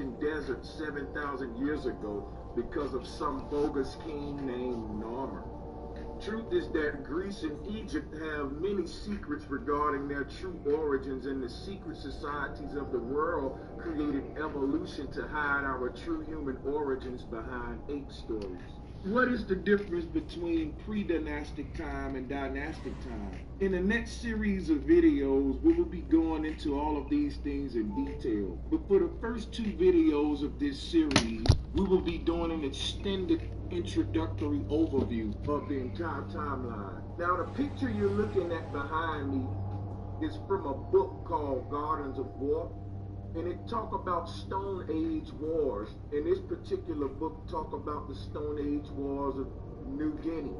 Egyptian desert 7,000 years ago because of some bogus king named Narmer. Truth is that Greece and Egypt have many secrets regarding their true origins, and the secret societies of the world created evolution to hide our true human origins behind ape stories. What is the difference between pre-dynastic time and dynastic time? In the next series of videos, we will be going into all of these things in detail. But for the first 2 videos of this series, we will be doing an extended introductory overview of the entire timeline. Now, the picture you're looking at behind me is from a book called Gardens of War, and it talk about Stone Age wars. And this particular book talk about the Stone Age wars of New Guinea.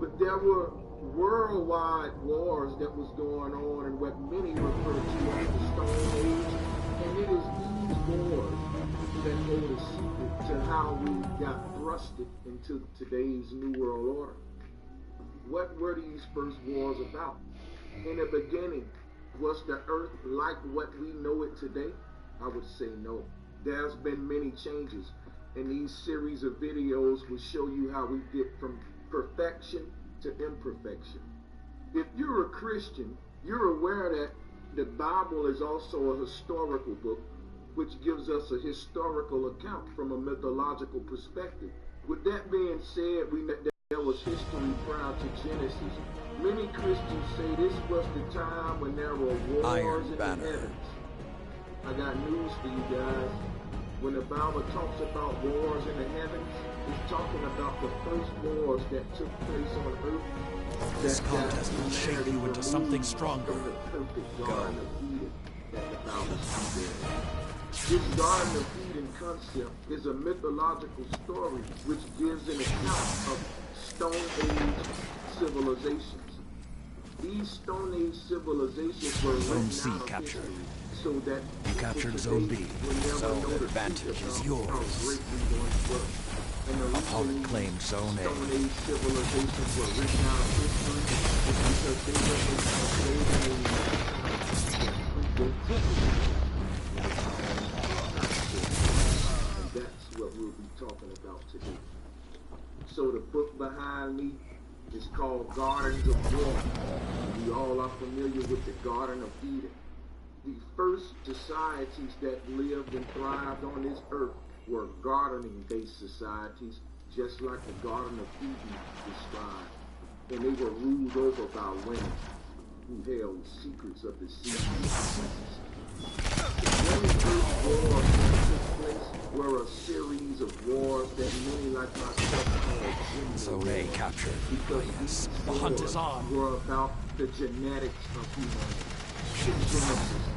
But there were worldwide wars that was going on, and what many refer to as the Stone Age. And it is these wars that hold a secret to how we got thrusted into today's New World Order. What were these first wars about? In the beginning, was the earth like what we know it today? I would say no. There's been many changes, and these series of videos will show you how we get from perfection to imperfection. If you're a Christian, you're aware that the Bible is also a historical book, which gives us a historical account from a mythological perspective. With that being said, we know that there was history prior to Genesis. Many Christians say this was the time when there were wars in the heavens. I got news for you guys. When the Bible talks about wars in the heavens, it's talking about the first wars that took place on earth. This contest will shape you into something stronger. Go. This Garden of Eden concept is a mythological story which gives an account of Stone Age civilizations. These Stone Age civilizations were Zone C captured. So that you captured Zone B. Zone advantage is yours. Opponent claimed Zone A. Stone Age civilizations were written out of history because they were and that's what we'll be talking about today. So the book behind me is called Gardens of War. We all are familiar with the Garden of Eden. The first societies that lived and thrived on this earth were gardening-based societies, just like the Garden of Eden described. And they were ruled over by women who held the secrets of the seasons. Many first wars that took place were a series of wars that many like myself called Zone A captured. Because yes, the hunt is on. Were about the genetics of humanity, the genesis of humanity.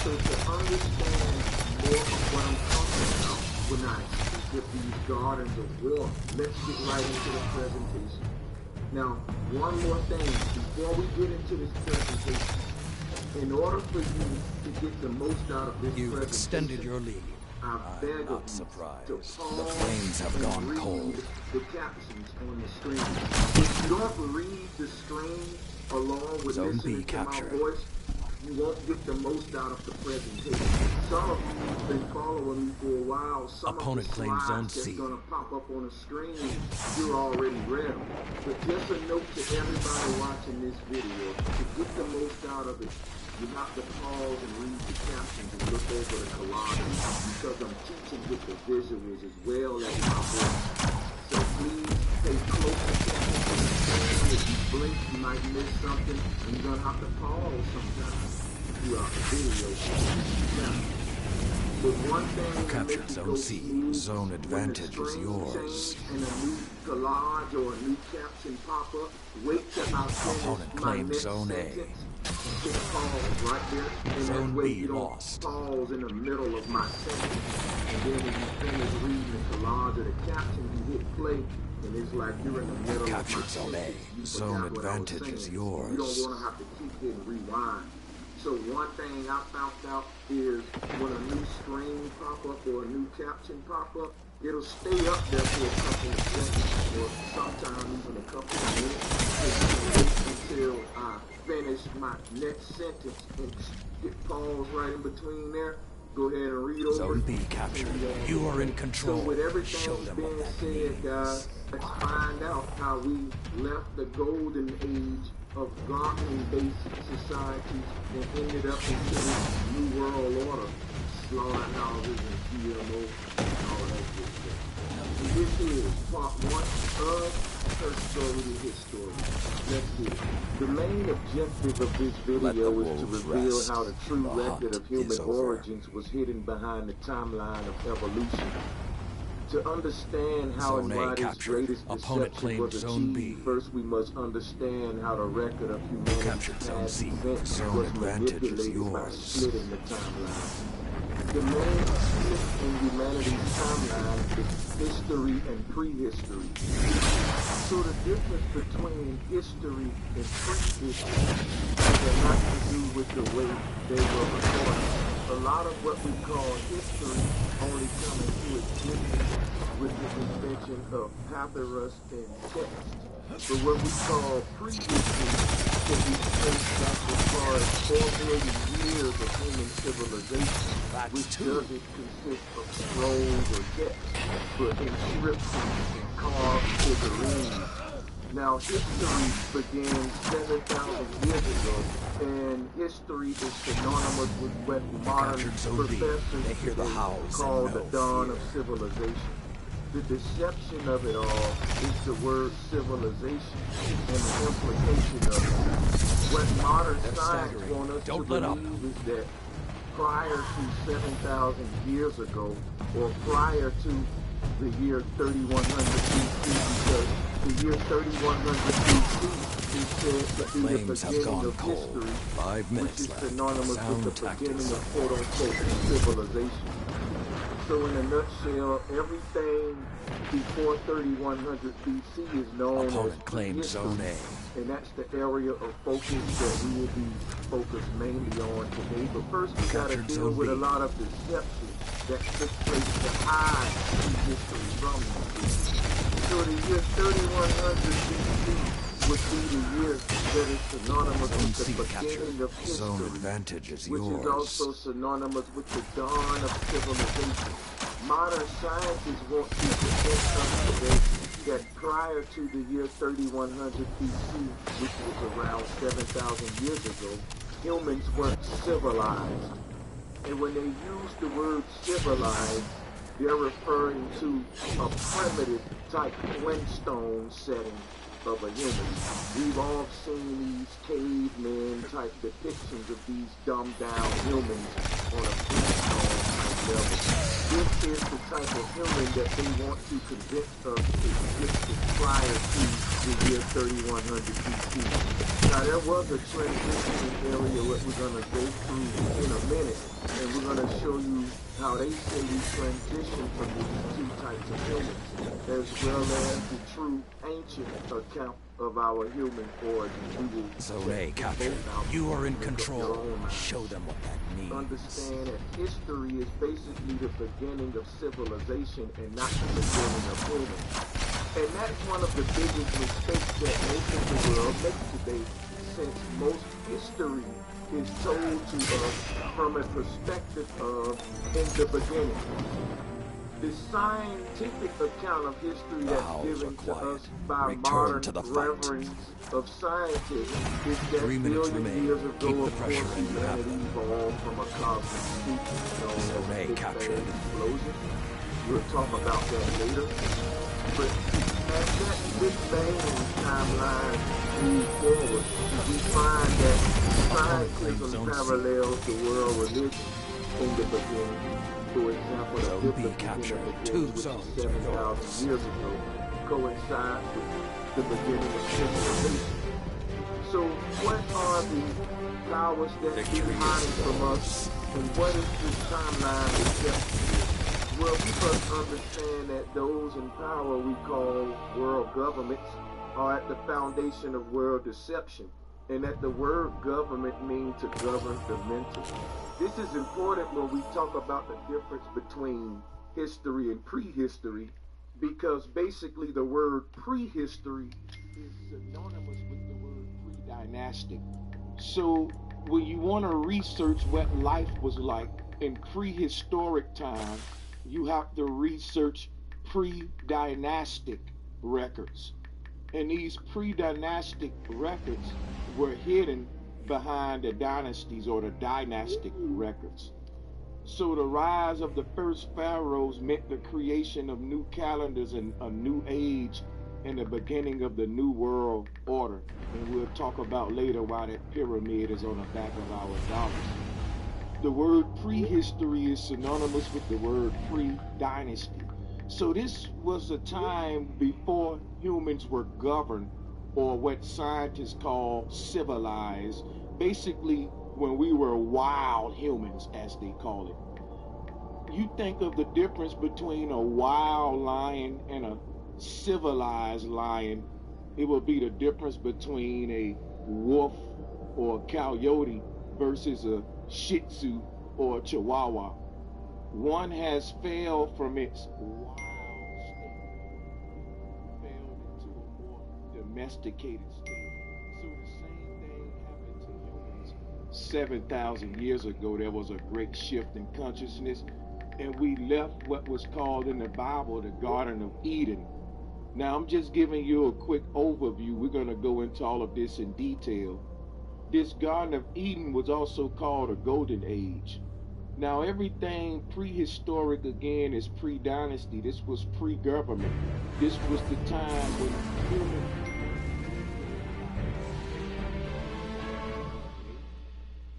So to understand more of what I'm talking about when I speak of these gardens of war, let's get right into the presentation. Now, one more thing before we get into this presentation. In order for you to get the most out of this You've extended your lead. I'm not surprised. The flames have gone cold. The captions on the screen. If you don't read the screen along with Zone listening B to my captured. voice, you won't get the most out of the presentation. Some of you have been following me for a while. Some Opponent of the claims Zone slides C. that's going to pop up on the screen, you're already read them. But just a note to everybody watching this video, to get the most out of it, you have to pause and read the captions and look over the collages, because I'm teaching with the visuals as well as my voice. So please pay close attention to the screen. If you blink, you might miss something, and you're going to have to pause sometimes throughout the video. Now, but one thing Captured Zone C. Zone advantage is yours. And a new collage or a new caption pop up, wait till I finish Opponent my claims next Zone A. sentence. Just pause right there, and Zone that way B you don't lost. pause in the middle of my sentence. And then when you finish reading the collage or the caption, you hit play, and it's like you're in the middle Captured of my Zone A. sentence. You Zone forgot what I was advantage is saying. yours. You don't want to have to keep hitting rewind. So one thing I found out is when a new screen pop up or a new caption pop up, it'll stay up there for a couple of seconds or sometimes even a couple of minutes until I finish my next sentence and hit pause right in between there. Go ahead and read over. Zone B captured. You are in control. So with Show everything them being what that said, means. guys, let's find out how we left the golden age of gardening-based societies and ended up into this new world order, slaughterhouses and GMO and all that good stuff. And this is part one of Her Story to His Story. Let's get it. The main objective of this video is to reveal how the true record of human origins was hidden behind the timeline of evolution. To understand how and why this greatest deception was achieved, first we must understand how the record of humanity's past events was manipulated by splitting the timeline. The main split in humanity's timeline is history and prehistory. So the difference between history and prehistory has a lot to do with the way they were recorded. A lot of what we call history only come into existence with the invention of papyrus and text. But what we call prehistory can be traced back as far as 4 billion years of human civilization, which doesn't consist of scrolls or text, but inscriptions and carved figurines. Now, history began 7,000 years ago, and history is synonymous with what modern professors call the dawn of civilization. The deception of it all is the word civilization and the implication of it. What modern science wants us to believe is that prior to 7,000 years ago, or prior to the year 3100 BC, because the year 3100 BC is said to be the beginning of history, which is synonymous with the beginning of quote-unquote civilization. So in a nutshell, everything before 3100 BC is known as prehistory, and that's the area of focus that we will be focused mainly on today. But first we got to deal with a lot of deception that took place to hide prehistory from us. So the year 3100 BC would be the year that is synonymous with the beginning of history, which is also synonymous with the dawn of civilization. Modern scientists want to present us today that prior to the year 3100 BC, which was around 7,000 years ago, humans weren't civilized. And when they use the word civilized, they're referring to a primitive type Flintstone setting of a human. We've all seen these cavemen type depictions of these dumbed down humans on a Flintstone type level. This is the type of human that they want to convince us existed prior to the year 3100 BC. Now there was a transition area that we're going to go through in a minute, and we're going to show you how they say we transition from these two types of humans, as well as the true ancient account of our human origin. Zone A captured. You are in control. Show them what that means. Understand that history is basically the beginning of civilization and not the beginning of humans. And that's one of the biggest mistakes that most of the world makes today, since most history is told to us from a perspective of in the beginning. The scientific account of history that's given to us by modern reverends of scientists is that billion years ago, of course, humanity evolved from a cosmic soup known as the Big Bang explosion. We'll talk about that later. But as that Big Bang timeline moves forward, we find that scientism parallels the world religion in the beginning. For example, the beginning of the world, which is 7,000 years ago, coincides with the beginning of civilization. So what are the powers that be hiding from us, and what is this timeline deception? Well, we must understand that those in power we call world governments are at the foundation of world deception, and that the word government means to govern the mental. This is important when we talk about the difference between history and prehistory, because basically the word prehistory is synonymous with the word pre-dynastic. So when you want to research what life was like in prehistoric time, you have to research pre-dynastic records. And these pre-dynastic records were hidden behind the dynasties or the dynastic records. So the rise of the first pharaohs meant the creation of new calendars and a new age and the beginning of the new world order. And we'll talk about later why that pyramid is on the back of our dollars. The word prehistory is synonymous with the word pre-dynasty. So this was a time before humans were governed, or what scientists call civilized, basically when we were wild humans, as they call it. You think of the difference between a wild lion and a civilized lion, it would be the difference between a wolf or a coyote versus a Shih Tzu or a Chihuahua. One has failed from its wild state, failed into a more domesticated state. So the same thing happened to humans 7,000 years ago. There was a great shift in consciousness, and we left what was called in the Bible the Garden of Eden. Now I'm just giving you a quick overview. We're going to go into all of this in detail. This Garden of Eden was also called a Golden Age. Now everything prehistoric again is pre-dynasty. This was pre-government. This was the time when humans...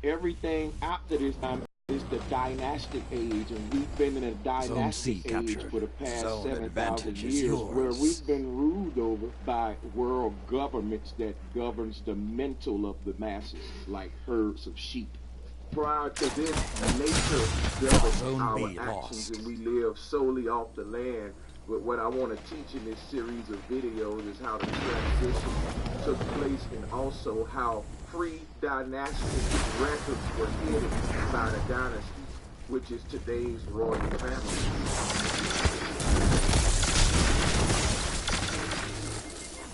Everything after this time is the dynastic age, and we've been in a dynastic age for the past 7,000 years, where we've been ruled over by world governments that governs the mental of the masses, like herds of sheep. Prior to this, nature governed our actions, and we live solely off the land. But what I want to teach in this series of videos is how the transition took place, and also how pre-dynastic records were hidden by the dynasties, which is today's royal family.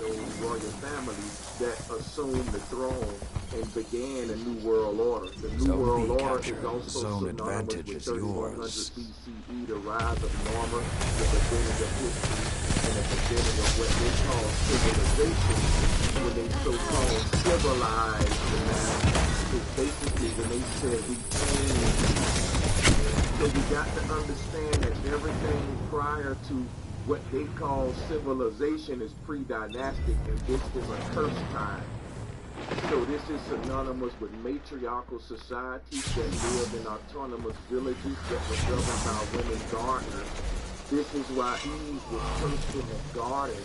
Those royal families that assumed the throne and began a new world order. The new world order is also synonymous with 3100 BCE, the rise of Norma, the beginning of history, and the beginning of what they call civilization. When they so-called civilized the masses, is basically when they said we changed. So you got to understand that everything prior to what they call civilization is pre-dynastic, and this is a cursed time. So this is synonymous with matriarchal societies that lived in autonomous villages that were governed by women gardeners. This is why Eve was cursed in the garden,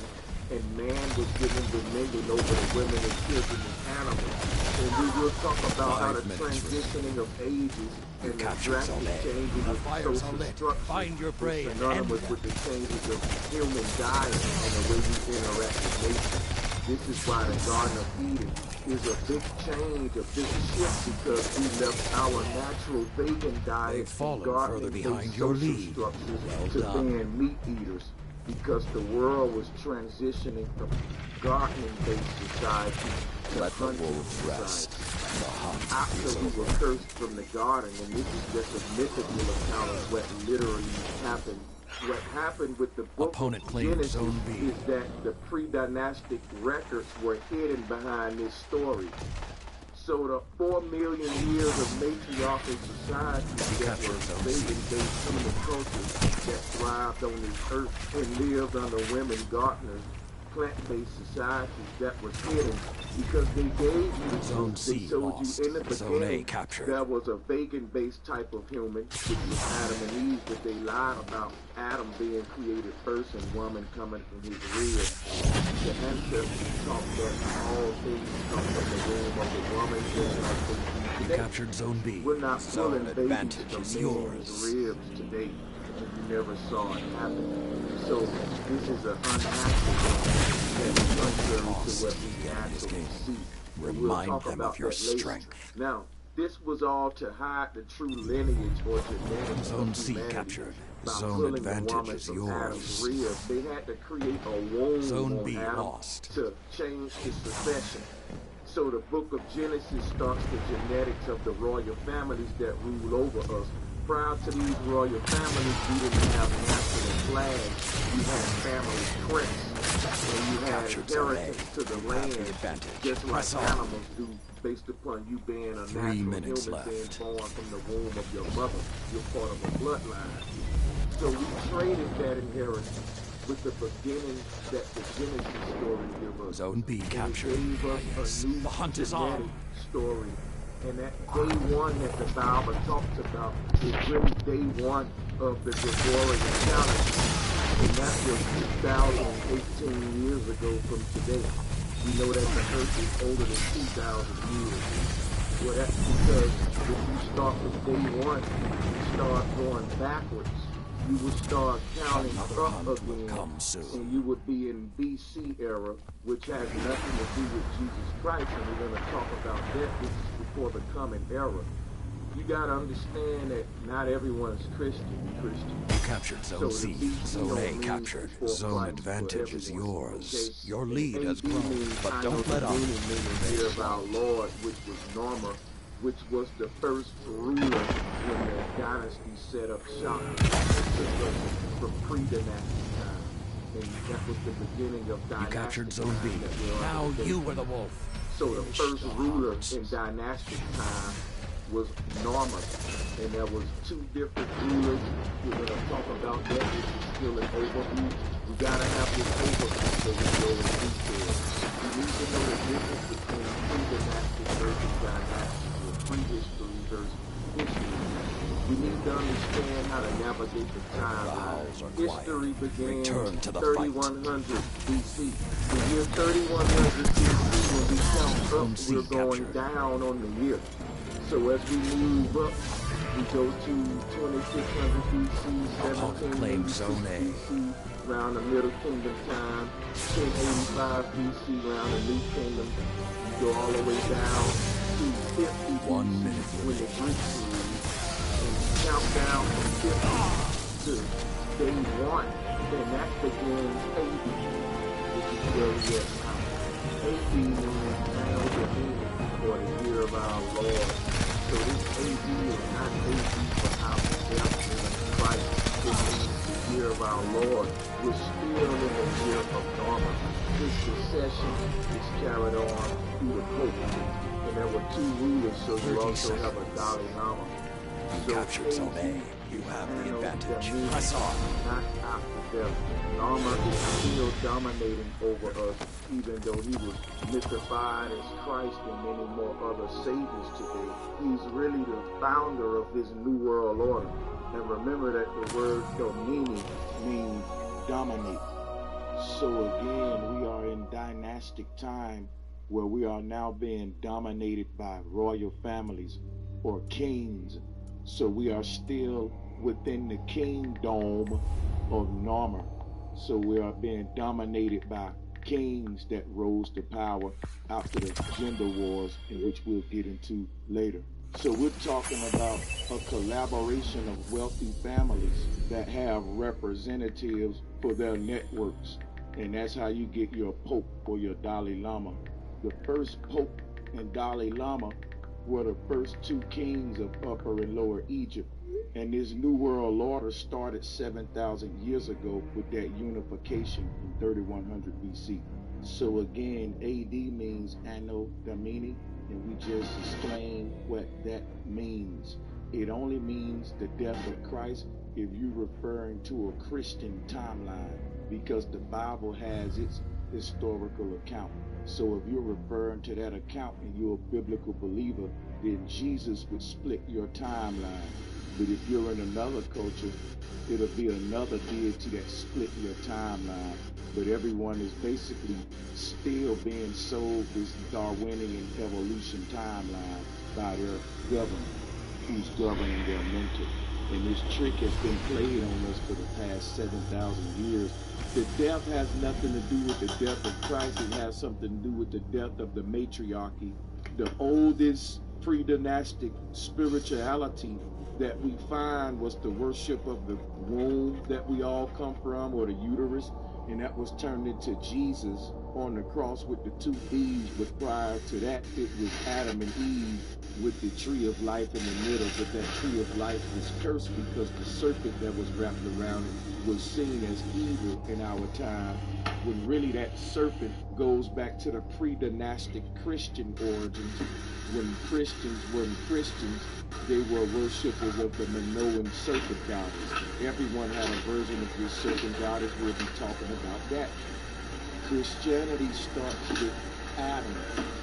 and man was given dominion over the women and children and animals. And we will talk about how the transitioning of ages and the drastic changes of social structure is synonymous with the changes of human diet and the way we interact with nature. This is why the Garden of Eden is a big change, a big shift, because we left our natural vegan diet and gardening-based social structures to ban meat eaters, because the world was transitioning from gardening-based society to hunting society. After we were cursed from the garden, and this is just a mythical account of what literally happened. What happened with the book of Genesis is that the pre-dynastic records were hidden behind this story. So the 4 million years of matriarchal societies that were vegan-based human cultures that thrived on this earth and lived under women gardeners, plant-based societies that was hidden because they gave you the truth. They told you in the beginning there was a vegan-based type of human, which was Adam and Eve, but they lied about Adam being created first and woman coming from his rib. The ancestors taught that all things come from the womb of the woman, just like they do today. Captured Zone B. We're not Zone pulling advantage babies is from men's ribs today, and you never saw it happen. So this is an unnatural thing that is contrary to what we actually see. Remind them of your strength. Now, this was all to hide the true lineage or genetics Zone of C humanity. captured. By Zone pulling advantage the woman is from yours. Adam's rib, they had to create a womb Zone on B Adam lost. to change his succession. So the book of Genesis starts the genetics of the royal families that rule over us prior to these royal families, we didn't have national flags. You had family crests, and you had inheritance to the land, just like animals do, based upon you being a natural human being born from the womb of your mother. You're part of a bloodline. So we traded that inheritance with the beginning that the Genesis story gives us. Zone B captured. It gave us a new The hunt is on. Story. And that day one that the Bible talks about is really day one of the Gregorian calendar. And that was 2,018 years ago from today. We know that the earth is older than 2,000 years. Well, that's because if you start with day one, you start going backwards. You would start counting up again, and you would be in BC era, which has nothing to do with Jesus Christ, and we're going to talk about that. This is before the coming era. You got to understand that not everyone is Christian. You captured Zone C. Zone A captured. Zone advantage is yours. Okay? Your lead has grown, but don't let up. Year of our Lord, which was Norma, which was the first ruler when the dynasty set up shop. It took us from pre-dynastic time. And that was the beginning of dynastic. You captured Zone B. Now you were the wolf. So the first ruler in dynastic time was Norma. And there was two different rulers. We're going to talk about that. This is still an overview. We got to have this overview so we go in detail. We need to know the difference between pre-dynastic versus dynastic. Prehistory versus history. We need to understand how to navigate the timeline. History began 3100 BC. The year 3100 BC, when we count up, we're going down on the year. So as we move up, we go to 2600 BC, 1786 BC, around the Middle Kingdom time, 1085 BC, around the New Kingdom. You go all the way down to 50 1 minute when the Greeks ruled, and count down from 50 to day one, and that begins AD, which is where we are now. AD means Anno Domini, or the year of our Lord. So this AD is not AD for our death in Christ. It means the year of our Lord. We're still in the year of Norma. This succession is carried on through the Pope. And there were two rulers, so you also have a Dalai Lama. You captured Zone A. You have the advantage. Press on. Not after death. Norma is still dominating over us, even though he was mythified as Christ and many more other saviors today. He's really the founder of this new world order. And remember that the word domini means dominate. So again, we are in dynastic time, where we are now being dominated by royal families or kings. So we are still within the kingdom of Norma. So we are being dominated by kings that rose to power after the gender wars, in which we'll get into later. So we're talking about a collaboration of wealthy families that have representatives for their networks. And that's how you get your Pope or your Dalai Lama. The first Pope and Dalai Lama were the first two kings of Upper and Lower Egypt. And this New World Order started 7,000 years ago with that unification in 3100 BC. So again, AD means Anno Domini, and we just explained what that means. It only means the death of Christ if you're referring to a Christian timeline, because the Bible has its historical account. So if you're referring to that account and you're a biblical believer, then Jesus would split your timeline. But if you're in another culture, it'll be another deity that split your timeline. But everyone is basically still being sold this Darwinian evolution timeline by their government, who's governing their mentor. And this trick has been played on us for the past 7,000 years. The death has nothing to do with the death of Christ. It has something to do with the death of the matriarchy. The oldest pre-dynastic spirituality that we find was the worship of the womb that we all come from, or the uterus. and that was turned into Jesus on the cross with the two thieves. But prior to that, it was Adam and Eve with the tree of life in the middle. But that tree of life was cursed because the serpent that was wrapped around it was seen as evil in our time, when really that serpent goes back to the pre-dynastic Christian origins. When Christians weren't Christians, they were worshippers of the Minoan serpent goddess. Everyone had a version of this serpent goddess. We'll be talking about that. Christianity starts with Adam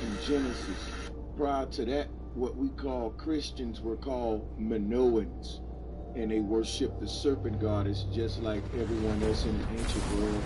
in Genesis. Prior to that, what we call Christians were called Minoans, and they worshiped the serpent goddess just like everyone else in the ancient world.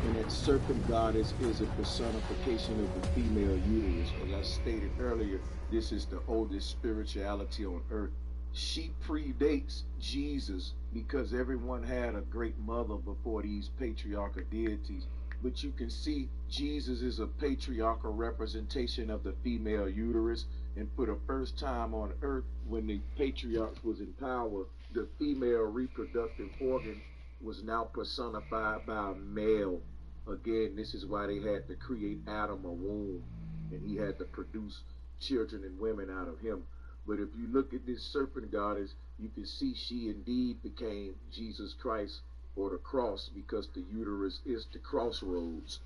And that serpent goddess is a personification of the female uterus. As I stated earlier, this is the oldest spirituality on earth. She predates Jesus because everyone had a great mother before these patriarchal deities. But you can see Jesus is a patriarchal representation of the female uterus. And for the first time on earth, when the patriarchs was in power, the female reproductive organ was now personified by a male. Again, this is why they had to create Adam a womb, and he had to produce children and women out of him. But if you look at this serpent goddess, you can see she indeed became Jesus Christ, or the cross, because the uterus is the crossroads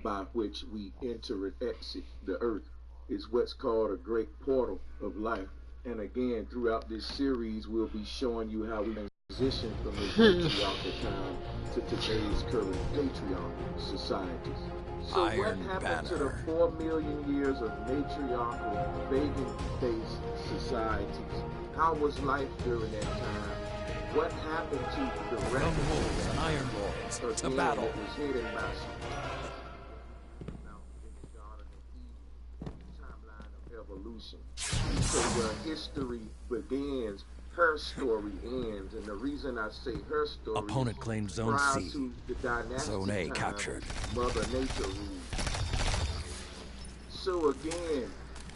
by which we enter and exit the earth. It's what's called a great portal of life. And again, throughout this series, we'll be showing you how we transition from this patriarchal time to today's current patriarchal societies. So Iron what happened to the Banner. 4 million years of matriarchal, pagan-based societies? How was life during that time? What happened to the rest Wolves and Iron Lords to battle. It was hidden by in the Garden of Eden, timeline of evolution. So where history begins, her story ends. And the reason I say her story, Opponent claimed Zone prior C. to the dynastic Zone A time, captured. Mother Nature ruled. So again,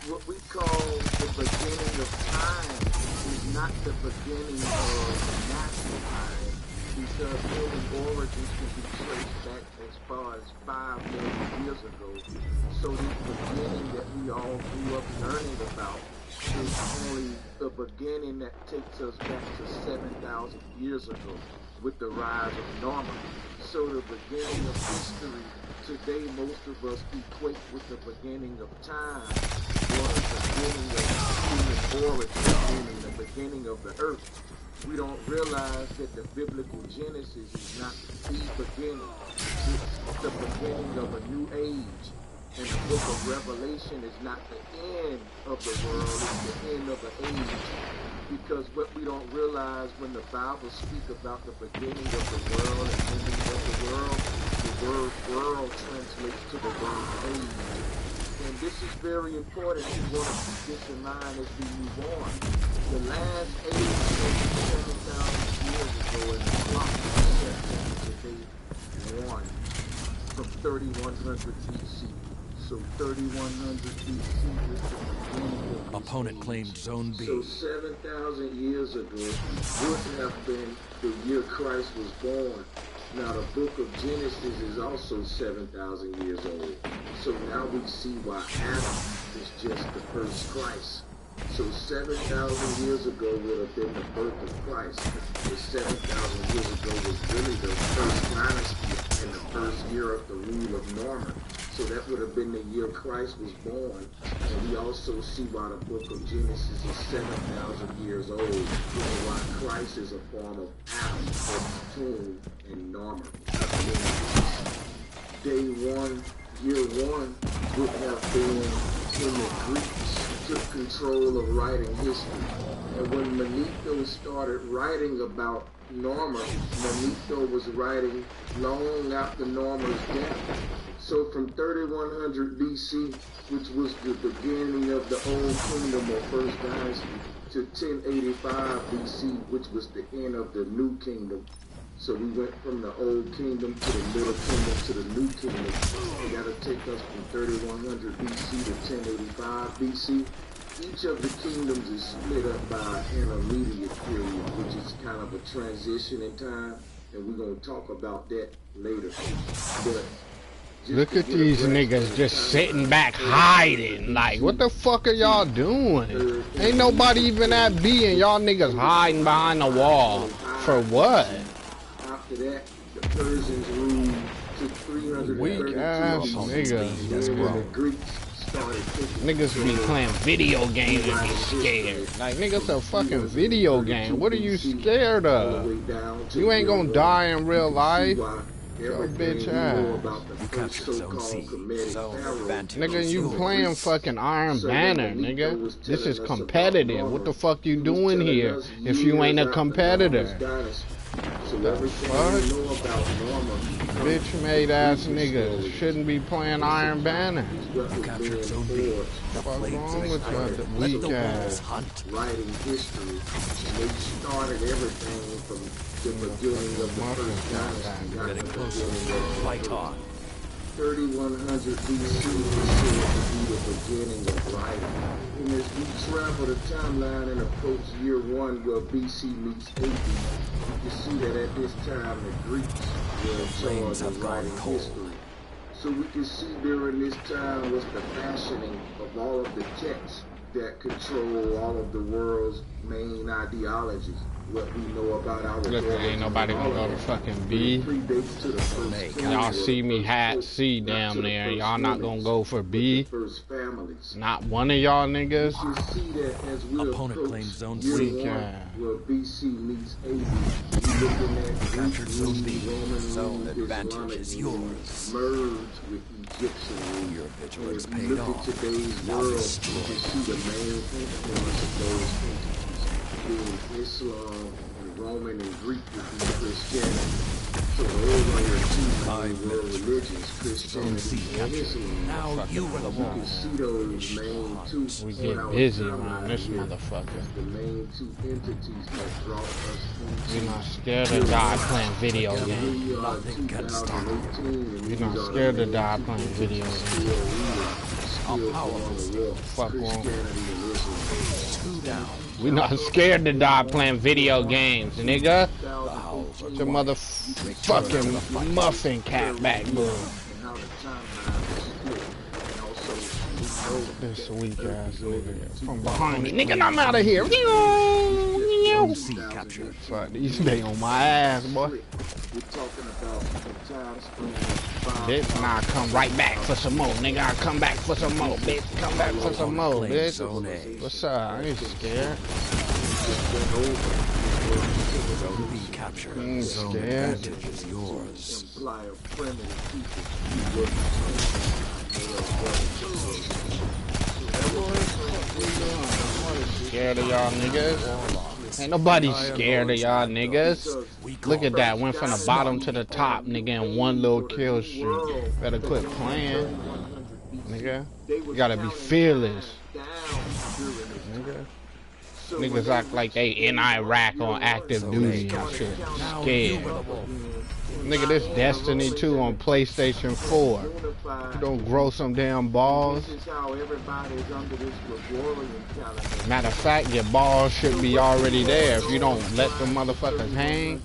what we call the beginning of time is not the beginning of natural time, because human origins can be traced back as far as 5 million years ago. So this beginning that we all grew up learning about is only the beginning that takes us back to 7,000 years ago with the rise of Norma. So the beginning of history today, most of us equate with the beginning of time, or the beginning of human origin, meaning the beginning of the earth. We don't realize that the biblical Genesis is not the beginning. It's the beginning of a new age. And the book of Revelation is not the end of the world, it's the end of the age. Because what we don't realize when the Bible speaks about the beginning of the world and ending of the word world translates to the word age. And this is very important. You want to keep this in mind as we move on. The last age was 7,000 years ago, and the clock is set to day 1 from 3100 BC. So 3100 BC is the beginning of Opponent claimed Zone B. So 7,000 years ago would have been the year Christ was born. Now the book of Genesis is also 7,000 years old. So now we see why Adam is just the first Christ. So 7,000 years ago would have been the birth of Christ. The 7,000 years ago was really the first dynasty and the first year of the rule of Norman. So that would have been the year Christ was born. And we also see why the book of Genesis is 7,000 years old, and why Christ is a form of Adam, of whom and Norman. Day 1, year 1 would have been when the Greeks took control of writing history. And when Manetho started writing about Norma, Manetho was writing long after Norma's death. So from 3100 BC, which was the beginning of the Old Kingdom or First Dynasty, to 1085 BC, which was the end of the New Kingdom. So we went from the Old Kingdom to the Middle Kingdom to the New Kingdom. And that'll take us from 3100 BC to 1085 BC. Each of the kingdoms is split up by an intermediate period, which is kind of a transition in time. and we're gonna talk about that later. But look at these niggas just sitting back hiding. Like, what the fuck are y'all doing? Ain't nobody even at B and y'all niggas hiding behind the wall. For what? After that, the Persians ruled to 332 Weak ass niggas. the Greeks started Niggas be playing video games and be scared. Like, niggas a fucking video game. What are you scared of? You ain't gonna die in real life. Yo, bitch ass. You captured Zone C. Zone advantage. Nigga, you playing fucking Iron Banner, nigga. This is competitive. What the fuck you doing here if you ain't a competitor? The fuck? Bitch made ass niggas shouldn't be playing Iron Banner. You captured Zone B. What's wrong with you, weak ass? writing history. They started everything from the beginning of the first dynasty. Getting closer. Fight on. 3100 BC is said to be the beginning of writing. And as we travel the timeline and approach year 1 where BC meets AD, you can see that at this time the Greeks were in charge of writing history. So we can see during this time was the fashioning of all of the texts that control all of the world's main ideologies. What we know about our Look, ain't nobody gonna go to fucking B. Y'all see me hat C down there. Y'all not gonna go for B. Not one of y'all niggas. Opponent claims Zone C. Where BC meets AD. Captured Zone B. Zone advantage is yours. Merge with Egyptian. Your vigilance paid off. Today's Now world, you destroy. can see the main influence of those entities being Islam and Roman and Greek would be Christianity. So those are your two main world religions, Christianity and Islam. Now you are the You can one. see those main two. We get busy around this motherfucker. The main two entities that brought us into. We not scared to die playing video games. Nothing can stop you. We not scared to die playing video games. How powerful. Fuck wrong. 2 down. We not scared to die playing video games, nigga. The howls are It's a motherfucking muffin cap back, bro. This weak ass nigga from behind me. Nigga, I'm out of here. Zone C captured. Fuck, these they on my ass, boy. Bitch, nah, come right back for some more, nigga. I come back for some more, bitch. Come back for some more, bitch. Zone A. What's up? I ain't scared. Zone B captured. ain't Zone scared. advantage is yours. Scared of y'all niggas? Ain't nobody scared of y'all niggas. Look at that, went from the bottom to the top, nigga, in one little kill streak. Better quit playing, nigga. You gotta be fearless, nigga. Niggas act like they in Iraq on active duty and shit. Scared. Nigga, this Destiny 2 on PlayStation 4. You don't grow some damn balls. Matter of fact, your balls should be already there if you don't let the motherfuckers hang.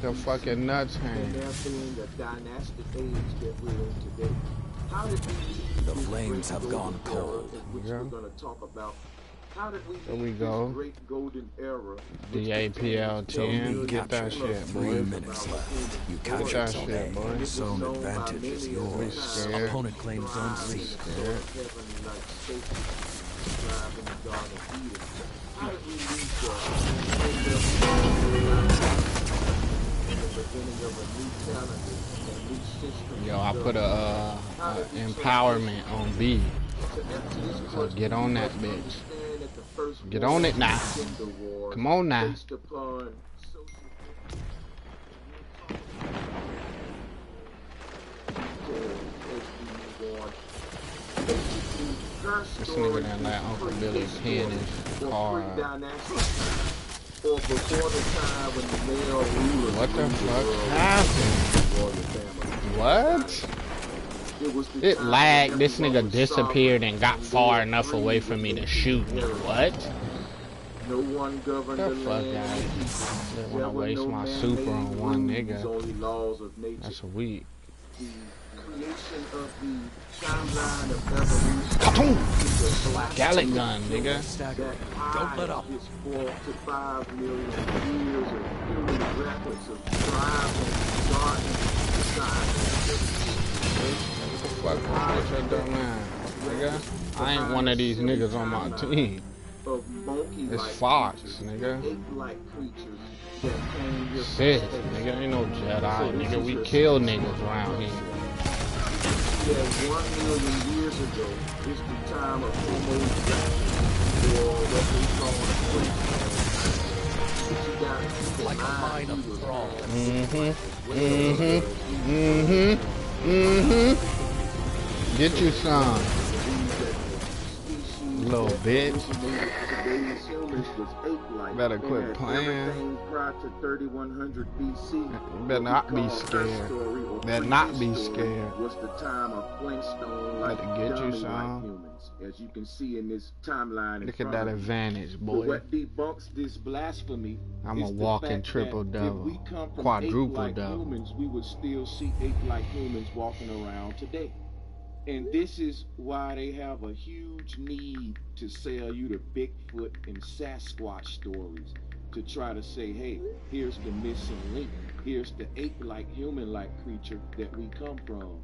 The fucking nuts hang. The flames have gone cold. Yeah. There we go. The APL 10. Get that shit, 3 boy. minutes left. You Get captured that Zone shit, A. boy. Zone advantage is yours. scared. Opponent claims Zone C. Scared. Yo, I put a empowerment on B. So get on that bitch. Get on it now. Come on now. This nigga done let Uncle Billy pin his car. What the fuck happened? What? It lagged. This nigga disappeared and got far enough away from me to shoot me. What? No one governed the land. I didn't want to waste my super on one nigga. Only laws of nature. That's weak. The creation of the timeline of evolution. Kaboom! Gallic gun, nigga. Don't let up. Is 4 to 5 million years of human records of thriving, gardening, Fuck your dumb ass, nigga. I ain't one of these niggas on my team. It's Fawkes, nigga. Shit, nigga. Ain't no Jedi, nigga. We kill niggas around here. 1 million years ago is the time of Homo erectus, or what we call like a line of thralls. Get you some, little bitch. Better quit playing. Prior to 3100 BC, you better not be scared. Better not be scared. Was the time of Flintstone, like get you some. Humans, as you can see in this timeline. Look at that advantage, boy. But what debunks this blasphemy? I'm a walking triple double, quadruple double. Humans, we would still see ape-like humans walking around today. And this is why they have a huge need to sell you the Bigfoot and Sasquatch stories, to try to say, hey, here's the missing link. Here's the ape-like, human-like creature that we come from.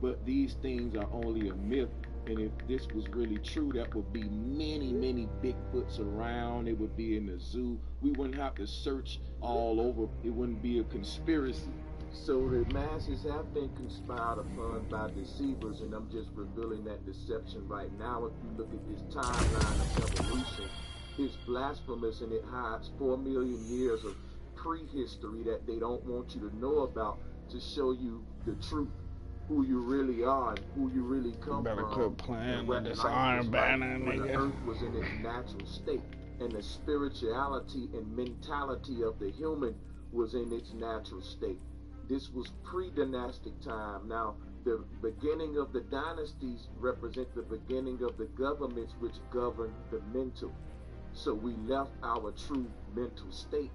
But these things are only a myth. And if this was really true, that would be many, many Bigfoots around. It would be in the zoo. We wouldn't have to search all over. It wouldn't be a conspiracy. So the masses have been conspired upon by deceivers, and I'm just revealing that deception right now. If you look at this timeline of evolution, it's blasphemous, and it hides 4 million years of prehistory that they don't want you to know about, to show you the truth, who you really are and who you really come from. Better quit playing with this Iron Banner, nigga. The earth was in its natural state, and the spirituality and mentality of the human was in its natural state. This was pre-dynastic time. Now, the beginning of the dynasties represent the beginning of the governments which govern the mental. So we left our true mental state.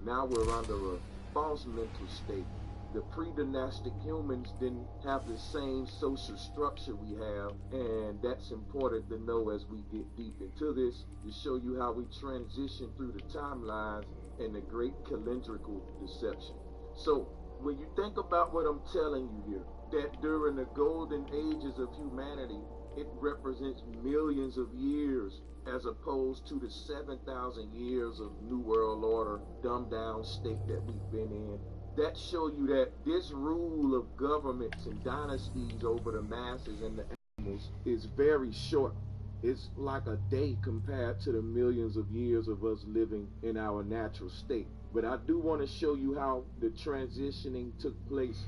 Now we're under a false mental state. The pre-dynastic humans didn't have the same social structure we have, and that's important to know as we get deep into this, to show you how we transition through the timelines and the great calendrical deception. So, when you think about what I'm telling you here, that during the golden ages of humanity, it represents millions of years, as opposed to the 7,000 years of New World Order, dumbed down state that we've been in. That show you that this rule of governments and dynasties over the masses and the animals is very short. It's like a day compared to the millions of years of us living in our natural state. But I do want to show you how the transitioning took place,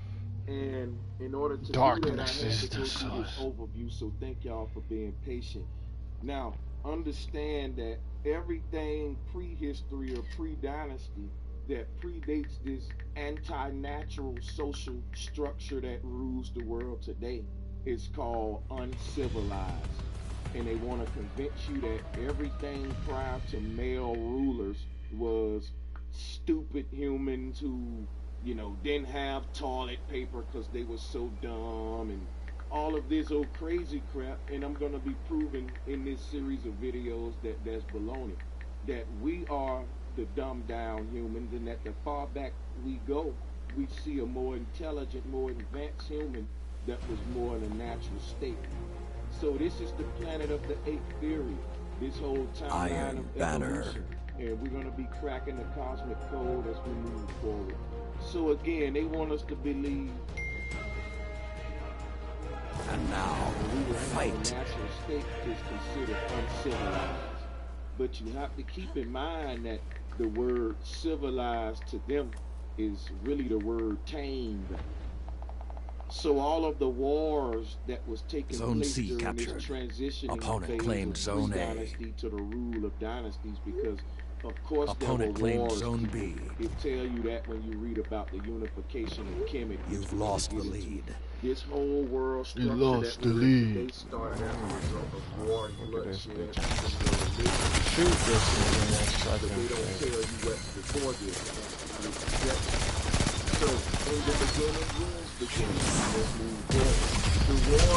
and in order to do that, I had to go through this overview, so thank y'all for being patient. Now, understand that everything prehistory or pre-dynasty that predates this anti-natural social structure that rules the world today is called uncivilized. And they want to convince you that everything prior to male rulers was stupid humans who, you know, didn't have toilet paper because they were so dumb, and all of this old crazy crap. And I'm going to be proving in this series of videos that that's baloney, that we are the dumbed down humans, and that the far back we go, we see a more intelligent, more advanced human that was more in a natural state. So this is the planet of the ape theory, this whole timeline of evolution. And we're going to be cracking the cosmic code as we move forward. So again, they want us to believe. And now, fight. The natural state is considered uncivilized. But you have to keep in mind that the word civilized to them is really the word tamed. So all of the wars that was taking place C during captured. This transition Opponent phase claimed of Zone A. dynasty to the rule of dynasties, because Of course, Opponent there were claimed wars. Zone B. They tell you that when you read about the unification of Kemet. You've lost the lead. This whole world structure lost that the we're lead. in, they started as a result of war and Look at this bloodshed. bitch. Shoot this nigga in that But they fucking don't face. tell you what's before this. So, in the beginning, wars began. Let's move forward. The war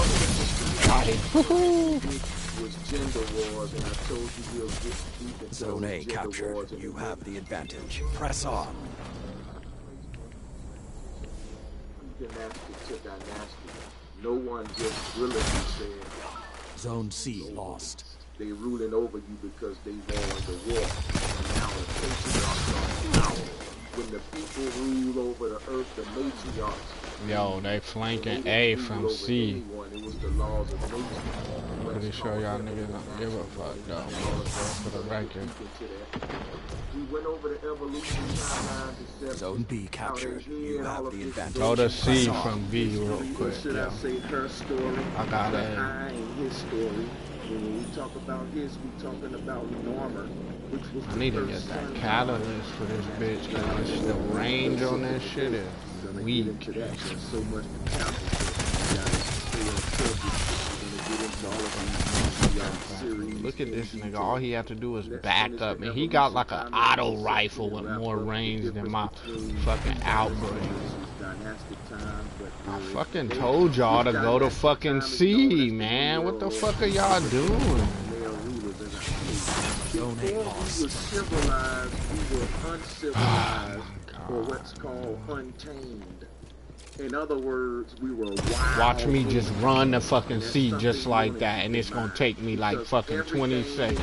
Got him. was gender wars, and I told you we'll get deep into Zone A gender captured. wars. You have the advantage. Press on. Dynastic to dynastic. No one just really said Zone C lost. they ruling over you because they won the war. And now the patriarchs are power. When the people rule over the earth, the matriarchs. Yo, they flanking A from C. Anyone, it was the laws of nature. Pretty sure y'all niggas don't give a fuck though. For the record. We went over the evolution timeline. Zone B captured. You have the advantage. Go to C Press on. from B real quick. Should I Yo. say her story? I got it. I and his story. When we talk about his, we talking about Norma, which was I need to get that catalyst for this bitch, cause the range on that shit is weak. There's so much to count for. Look at this nigga. All he had to do is back up, and he got like an auto rifle with more range than my fucking outbreak. I fucking told y'all to go to fucking C, man. What the fuck are y'all doing? Before we were civilized, we were uncivilized, or what's called untamed. In other words, we were wild. Watch me just run the fucking C just like that, and it's gonna take me like fucking 20 seconds.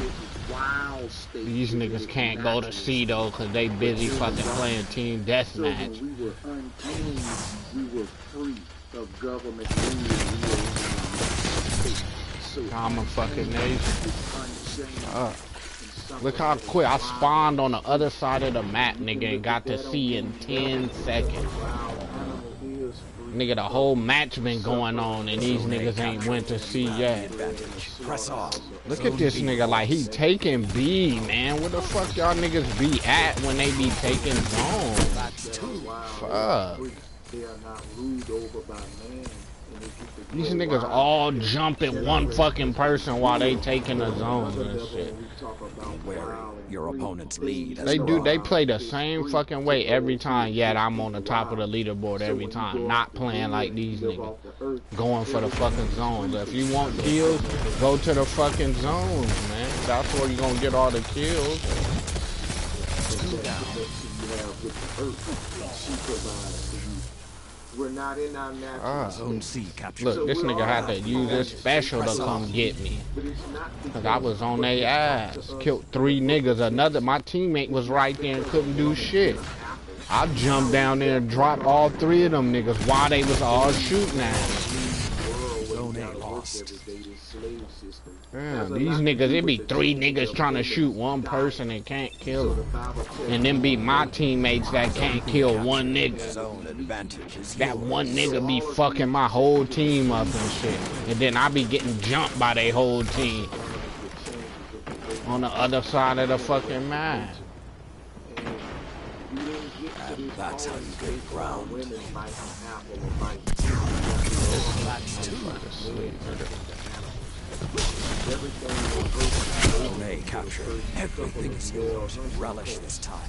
These niggas can't go to C though, cause they busy fucking playing team deathmatch. So when we were untamed, we were free of government rule. I'm a fucking nation. Look how quick I spawned on the other side of the map, nigga, and got to C in 10 seconds. Nigga, the whole match been going on, and these niggas ain't went to C yet. Press on. Look at this nigga, like he taking B, man. Where the fuck y'all niggas be at when they be taking zone? Fuck. These niggas all jumping one fucking person while they taking a zone and shit. Wary. Your opponent's lead. They play the same fucking way every time, yet I'm on the top of the leaderboard every time. Not playing like these niggas. Going for the fucking zones. If you want kills, go to the fucking zones, man. That's where you gonna get all the kills. We're not in our natural Zone C captured. Look, this nigga had to use this special to come get me. Cause I was on their ass. Killed 3 niggas. My teammate was right there and couldn't do shit. I jumped down there and dropped all 3 of them niggas while they was all shooting at me. Zone A lost. Yeah, these niggas, it be 3 niggas trying to shoot one person and can't kill them. And then be my teammates that can't kill one nigga. Zone advantage is That one nigga be fucking my whole team up and shit. And then I be getting jumped by their whole team. On the other side of the fucking map. And that's how you get ground. Zone A captured. Everything is yours. Relish this time.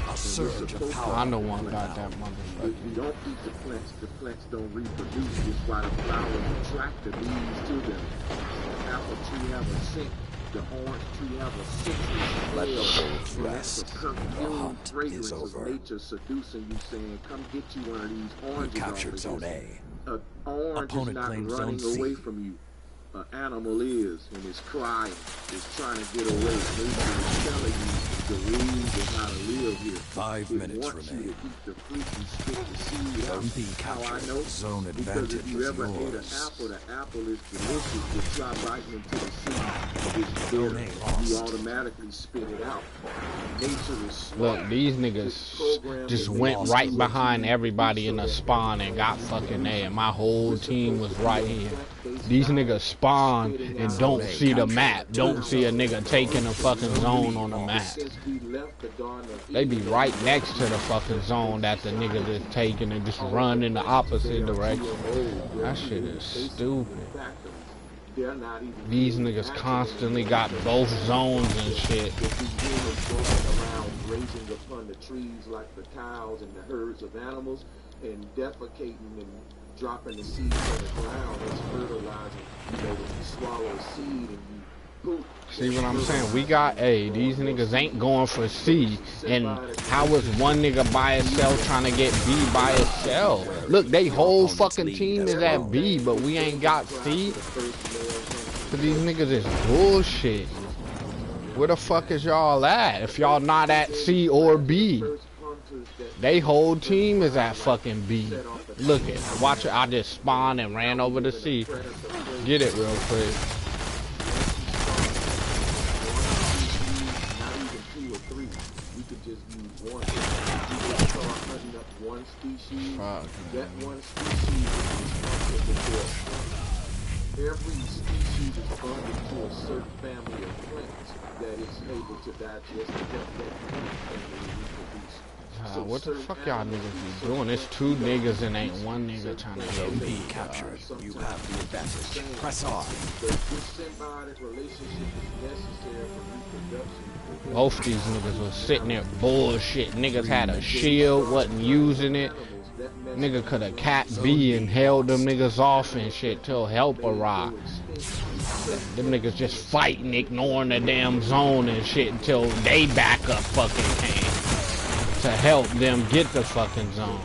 A surge of power. I'm the one got that motherfucker. If you don't eat the plants don't reproduce. That's why the flowers attract the bees to them. The apple tree have a scent. The orange tree have a scent. Let the wolves And rest. that's the perfume The hunt fragrance is over. of nature seducing you, saying, "Come get you one of these You oranges." captured Zone A. An orange Opponent is not claims running Zone C. away from you. An animal is, and it's crying. It's trying to get away. Nature is telling you the rules of how to live here. 5 minutes remain. D captured. Zone advantage is yours. If you ever ate an apple, the apple is delicious, but try biting into the seed. It's bitter. You automatically spit it out. Nature is smart. Look, these niggas just went right behind everybody in the spawn and got fucking A, and my whole team was right here. These niggas spawn and don't see the map. Don't see a nigga taking a fucking zone on the map. They be right next to the fucking zone that the niggas is taking and just run in the opposite direction. That shit is stupid. These niggas constantly got both zones and shit. Grazing upon the trees like the cows and the herds of animals, and defecating and dropping the seeds on the ground as fertilizer. You know, when you swallow a seed and you poop. See what I'm saying? We got A. These niggas ain't going for C. And how is one nigga by itself trying to get B by itself? Look, they whole fucking team is at B, but we ain't got C. Cause these niggas is bullshit. Where the fuck is y'all at if y'all not at C or B? They whole team is at fucking B. Look at it. Watch it. I just spawned and ran over to C. Get it real quick. Fuck. Every species is bonded to a certain family of plants that is able to digest and reproduce. What the fuck y'all niggas be doing? It's two niggas and ain't one nigga trying to get B captured. You have the advantage. Press on. Both these niggas was sitting there bullshit. Niggas had a shield, wasn't using it. Nigga could have capped B and held them niggas off and shit till help arrived. Them niggas just fighting, ignoring the damn zone and shit until they backup fucking came to help them get the fucking zone.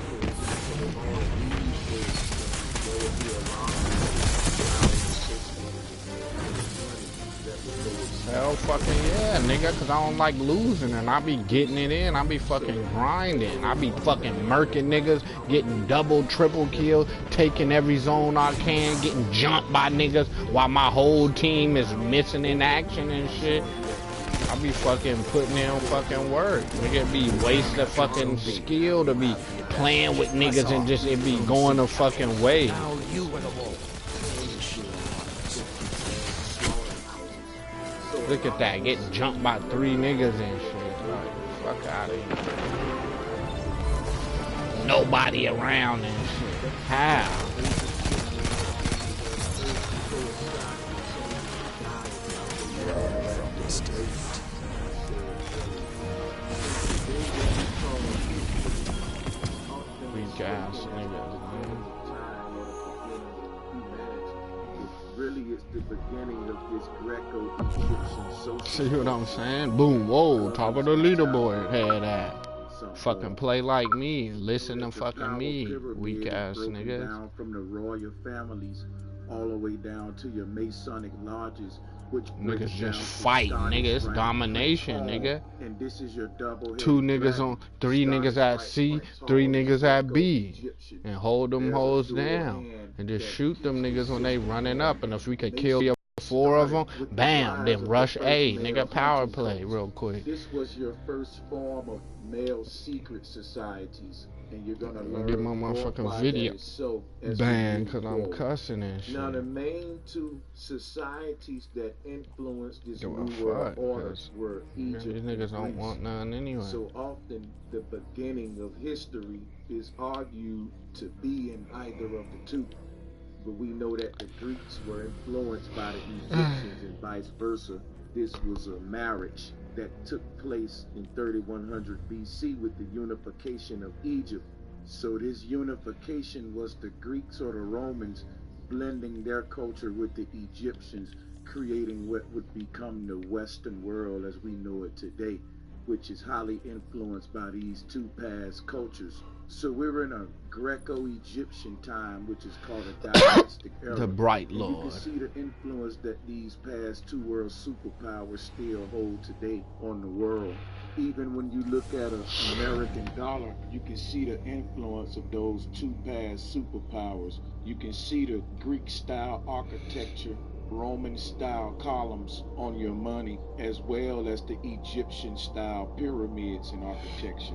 Hell fucking yeah, nigga, cause I don't like losing and I be getting it in, I be fucking grinding, I be fucking murking niggas, getting double, triple kills, taking every zone I can, getting jumped by niggas while my whole team is missing in action and shit. I be fucking putting in fucking work. Nigga be waste of fucking skill to be playing with niggas and just it be going a fucking way. Look at that, getting jumped by 3 niggas and shit. Like, fuck out of here. Nobody around and shit. How? Weak ass niggas, man. Really, it's the beginning of this Greco-Egyptian social. See what I'm saying? Boom, whoa, top of the leaderboard had that. Fucking play like me, listen to fucking me, weak ass niggas. Down from the royal families all the way down to your Masonic lodges, which niggas just fight, nigga. It's domination, nigga. And this is your double 2 niggas on 3 niggas at C, 3 niggas at B, and hold them hoes down and just shoot them niggas when they running up. And if we could kill 4 of them, bam, then rush A, nigga, power play real quick. This was your first form of male secret societies, and you're gonna learn get my motherfucking video banned because I'm cussing and shit. Now the main 2 societies that influenced this new world order were Egypt. These niggas don't want none anyway. So often the beginning of history is argued to be in either of the 2. But we know that the Greeks were influenced by the Egyptians and vice versa. This was a marriage that took place in 3100 BC with the unification of Egypt. So this unification was the Greeks or the Romans blending their culture with the Egyptians, creating what would become the Western world as we know it today, which is highly influenced by these 2 past cultures. So we're in a Greco-Egyptian time, which is called a dynastic era. The bright and Lord. You can see the influence that these past two world superpowers still hold today on the world. Even when you look at an American dollar, you can see the influence of those two past superpowers. You can see the Greek-style architecture, Roman-style columns on your money, as well as the Egyptian-style pyramids in architecture.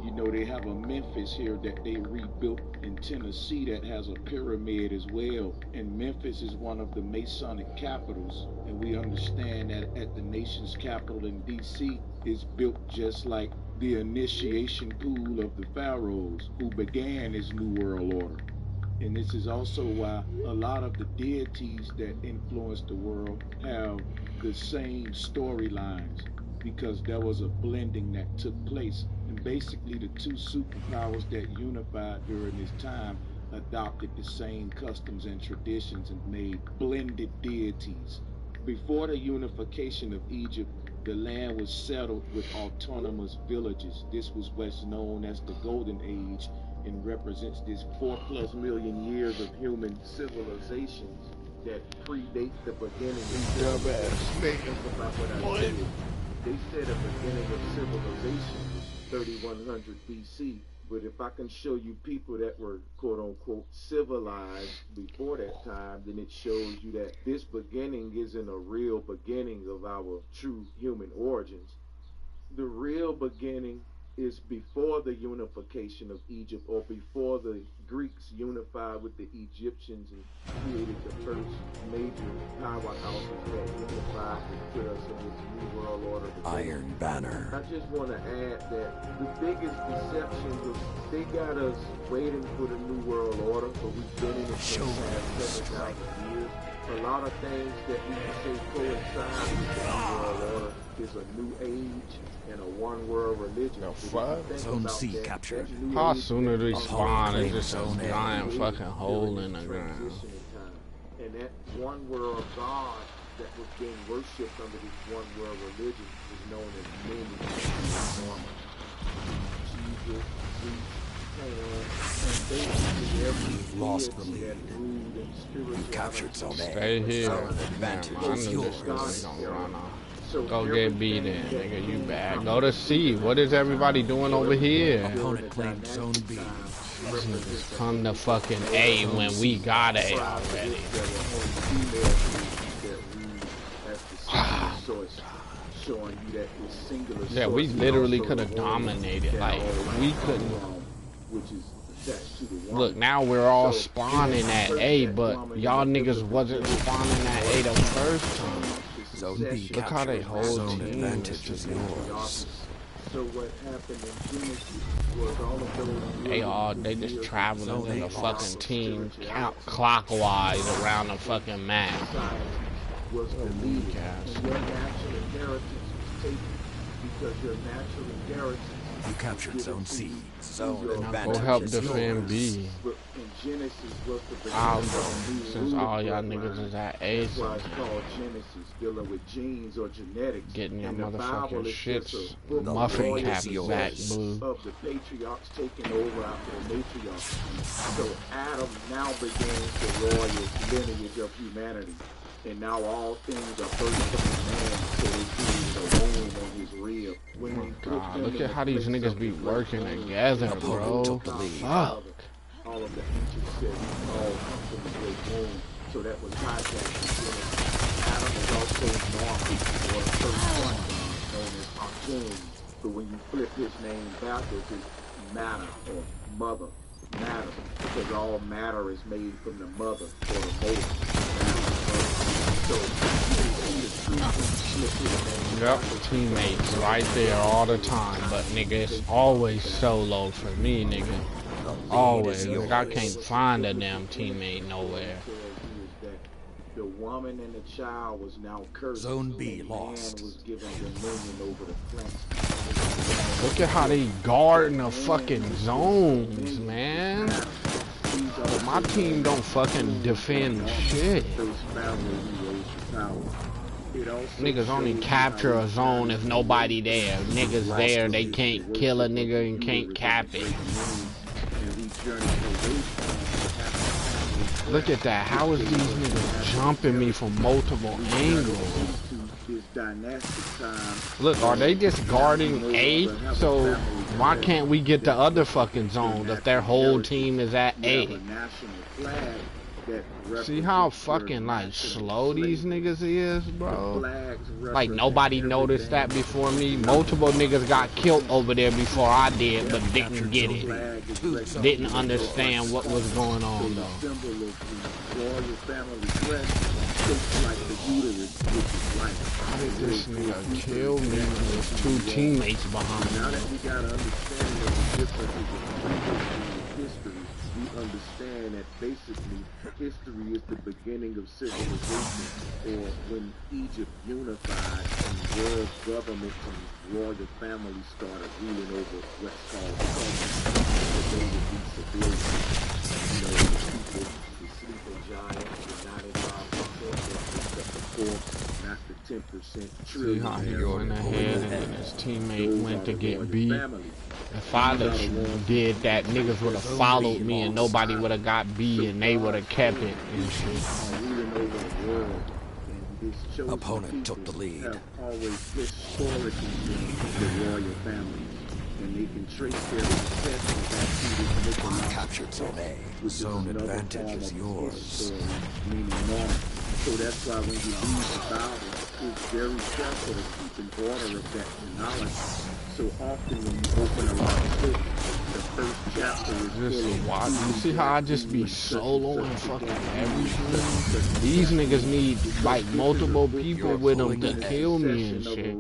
You know, they have a Memphis here that they rebuilt in Tennessee that has a pyramid as well. And Memphis is one of the Masonic capitals. And we understand that at the nation's capital in D.C. is built just like the initiation pool of the pharaohs who began this New World Order. And this is also why a lot of the deities that influence the world have the same storylines, because there was a blending that took place. And basically the two superpowers that unified during this time adopted the same customs and traditions and made blended deities. Before the unification of Egypt, the land was settled with autonomous villages. This was what's known as the Golden Age and represents this 4+ million years of human civilizations that predate the beginning of civilization. They said the beginning of civilization was 3100 BC, but if I can show you people that were quote unquote civilized before that time, then it shows you that this beginning isn't a real beginning of our true human origins. The real beginning is before the unification of Egypt, or before the Greeks unified with the Egyptians and created the first major powerhouses that unified and put us in this new world order. Iron Banner. I just want to add that the biggest deception was they got us waiting for the new world order, but we've been in it for the past 7,000 years. A lot of things that we can say coincide with the new world order is a new age and a one world religion. The fuck? Zone C captured. How soon as we spawn is just a giant fucking hole in the ground. And that one world God that was being worshipped under this one world religion is known as many forms. Jesus, Greek, We've lost the lead. We've captured Zone A. Stay here. Zone advantage Man, I is knew this yours. was gonna run off. Go get beat in, nigga. You bad. Go to C. What is everybody doing over here? Opponent claimed Zone B. These niggas come to fucking A when we got A already. Yeah, we literally could have dominated. Like, we couldn't. Look, now we're all spawning at A, but y'all niggas wasn't spawning at A the first time. Zone B Look how they captured. hold Zone teams. advantage is yours. So what happened in Genesis was all of those They just traveling in the fucking team clockwise around the fucking map. was deleted, and your natural inheritance was taken because your natural inheritance. You captured Zone C. Zone Go advantage help is defend yours. B. In Genesis was the I'll beginning go, of the new since rule all y'all bloodline. niggas is at A. That's why it's called Genesis, dealing with genes or genetics. Getting your And the Bible motherfucking is just shits a book of muffin royal cap yours. back source blue. of the patriarchs taking over after the matriarchs. So Adam now begins the royal lineage of humanity. And now all things are first from the man, so they created a wound on his rib. When they put God, them look in at the how these place niggas of be the working blood, together, Opponent bro. took the lead. Fuck. all of the ancient said all come from the great womb. So that was hijacked. Adam is also normal, or the first son, known as Atum. But when you flip his name backwards, it's matter or mother. Matter, because all matter is made from the mother or the motor. Yep, teammates right there all the time, but nigga, it's always solo for me, nigga. Always. Like, I can't find a damn teammate nowhere. The woman and the child was now cursed. Zone B and lost. Man was given dominion over the plants. Look at how they guarding the fucking zones, man. My team don't fucking defend shit. Niggas only capture a zone if nobody there. Niggas there, they can't kill a nigga and can't cap it. Look at that. How is these niggas jumping me from multiple angles? Look, are they just guarding A? So why can't we get the other fucking zone if their whole team is at A? See how fucking like slow these niggas is, bro? Like nobody noticed that before me. Multiple niggas got killed over there before I did, but didn't get it. Didn't understand what was going on though. How did this nigga kill me with two teammates behind me? Now that we got an understanding of the differences in history, we understand that basically history is the beginning of civilization, or when Egypt unified and world government and royal families started ruling over what's called culture. They would be civilians. You know, the people, the sleeping giants, the 95%, except the Fawkes, not the 10%. See how he went ahead and then his teammate went to get beat. If I'd did that, niggas would have followed me and nobody would have got B and they would have kept it and shit. Opponent took the lead. Always historically been the royal families, and they can trace their success back to Captured Zone A. Zone advantage is yours. So that's why when you read the Bible, it's very careful to keep an order of that knowledge. So often when you open a lot of books, the first chapter is just watch. You see how I just be soloing fucking everything? These niggas need like multiple people with them to kill me and shit.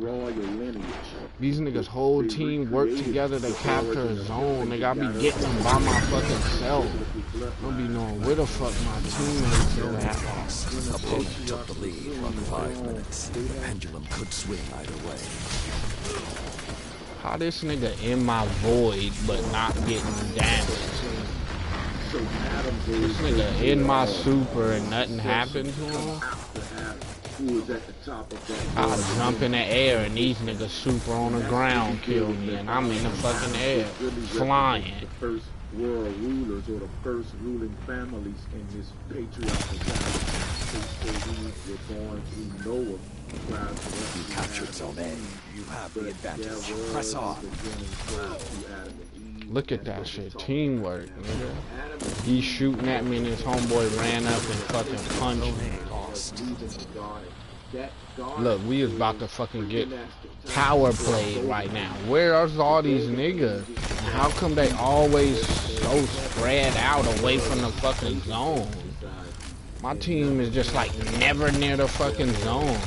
These niggas' whole team work together to capture a zone. They got me getting them by my fucking self. I don't be knowing where the fuck my teammates are at. Opponent took the lead on 5 minutes. The pendulum could swing either way. How this nigga in my void but not getting damaged? This nigga in my super and nothing happened to him? I jump in the air and these niggas super on the ground kill me and I'm in the fucking air, flying. First world rulers or the first ruling families in this patriarchal time. We were born through Noah. You captured Zone A. You have the advantage. Press on. Look at that shit. Teamwork, nigga. He's shooting at me and his homeboy ran up and fucking punched me. Look, we is about to fucking get power played right now. Where are all these niggas? And how come they always so spread out away from the fucking zone? My team is just like never near the fucking zone.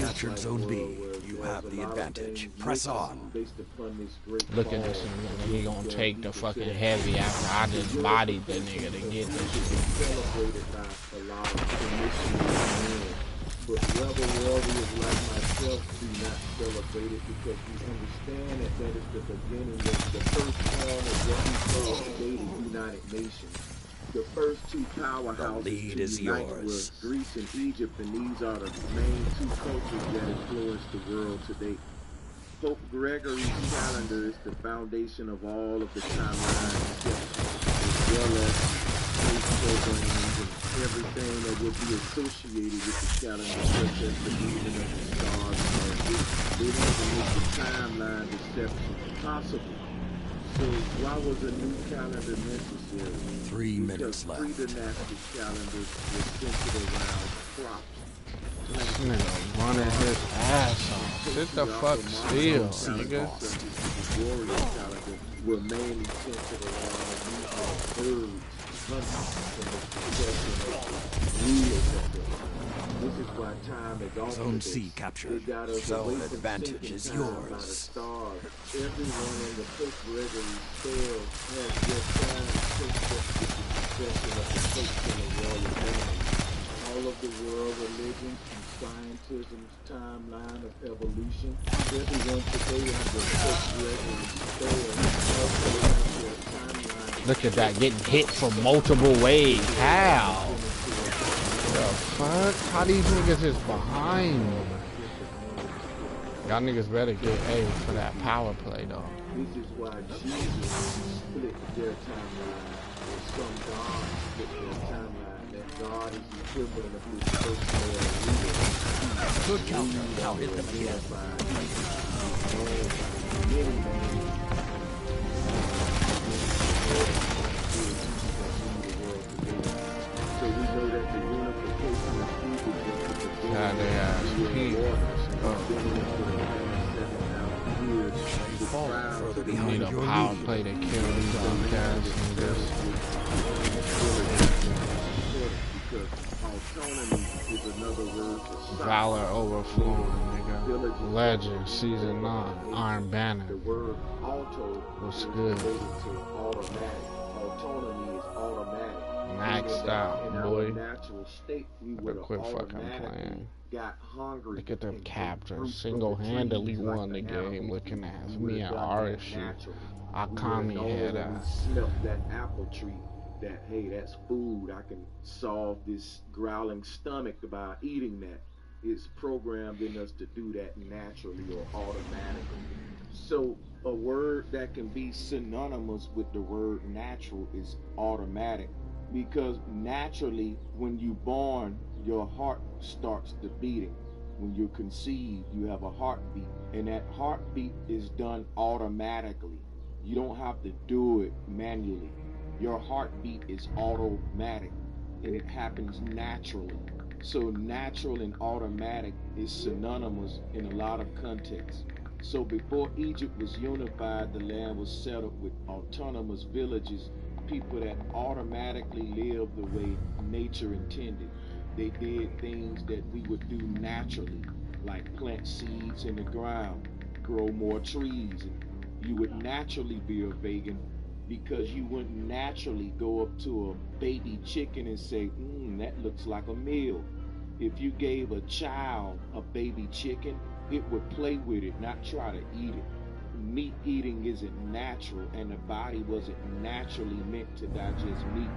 Captured Zone B. You have the advantage. Press on. Look at this nigga. He gonna take the fucking heavy after I just bodied the nigga to get this shit. But rebel warriors like myself do not celebrate it because we understand that that is the beginning of the first form of what we call today the United Nations. The first two powerhouses to unite were Greece and Egypt, and these are the main two cultures that influence the world today. Pope Gregory's calendar is the foundation of all of the timelines, as well as space programs and everything that would be associated with the calendar, such as the movement of the stars. They want to make the timeline deception possible. So why was a new calendar necessary? 3 minutes left. Pre-dynastic calendars were centered around crops. This nigga running his ass off. Sit the fuck still, nigga. Warrior calendar were mainly centered around the movement of birds, hunting, This is why time is also Zone C captured. Zone advantage is yours. Everyone in the Pope Gregory scale has just time since the succession of the Pope in the royal family. All of the world religions and scientism's timeline of evolution. Everyone today on the Pope Gregory scale also has their timeline. Look at that, getting hit from multiple ways. How? The fuck? How these niggas is behind me? Y'all niggas better get A for that power play though. This is why Jesus split their timeline, or some God split their timeline. That God is the equivalent of this first male leader. Good counter. Now hit them again. So we know that the unification of people further need a power play to kill these guys. Valor overflowing, nigga. Legend, season 9, Iron Banner. The word auto What's is good? related to automatic. Autonomy is automatic. Maxed out, In boy. our natural state, we would have Quit fucking automatically playing. got hungry. Look at them and captures. fruit from Single-handedly the trees won the like game. animals. Looking at We me would and have done R that shit. naturally. I We calm would your have known head when we out. smelt that apple tree that, hey, that's food. I can solve this growling stomach by eating that. It's programmed in us to do that naturally or automatically. So a word that can be synonymous with the word natural is automatic, because naturally when you're born, your heart starts the beating. When you're conceived, you have a heartbeat, and that heartbeat is done automatically. You don't have to do it manually. Your heartbeat is automatic, and it happens naturally. So natural and automatic is synonymous in a lot of contexts. So before Egypt was unified, the land was settled with autonomous villages, people that automatically lived the way nature intended. They did things that we would do naturally, like plant seeds in the ground, grow more trees, and you would naturally be a vegan because you wouldn't naturally go up to a baby chicken and say, that looks like a meal. If you gave a child a baby chicken, it would play with it, not try to eat it. Meat eating isn't natural, and the body wasn't naturally meant to digest meat.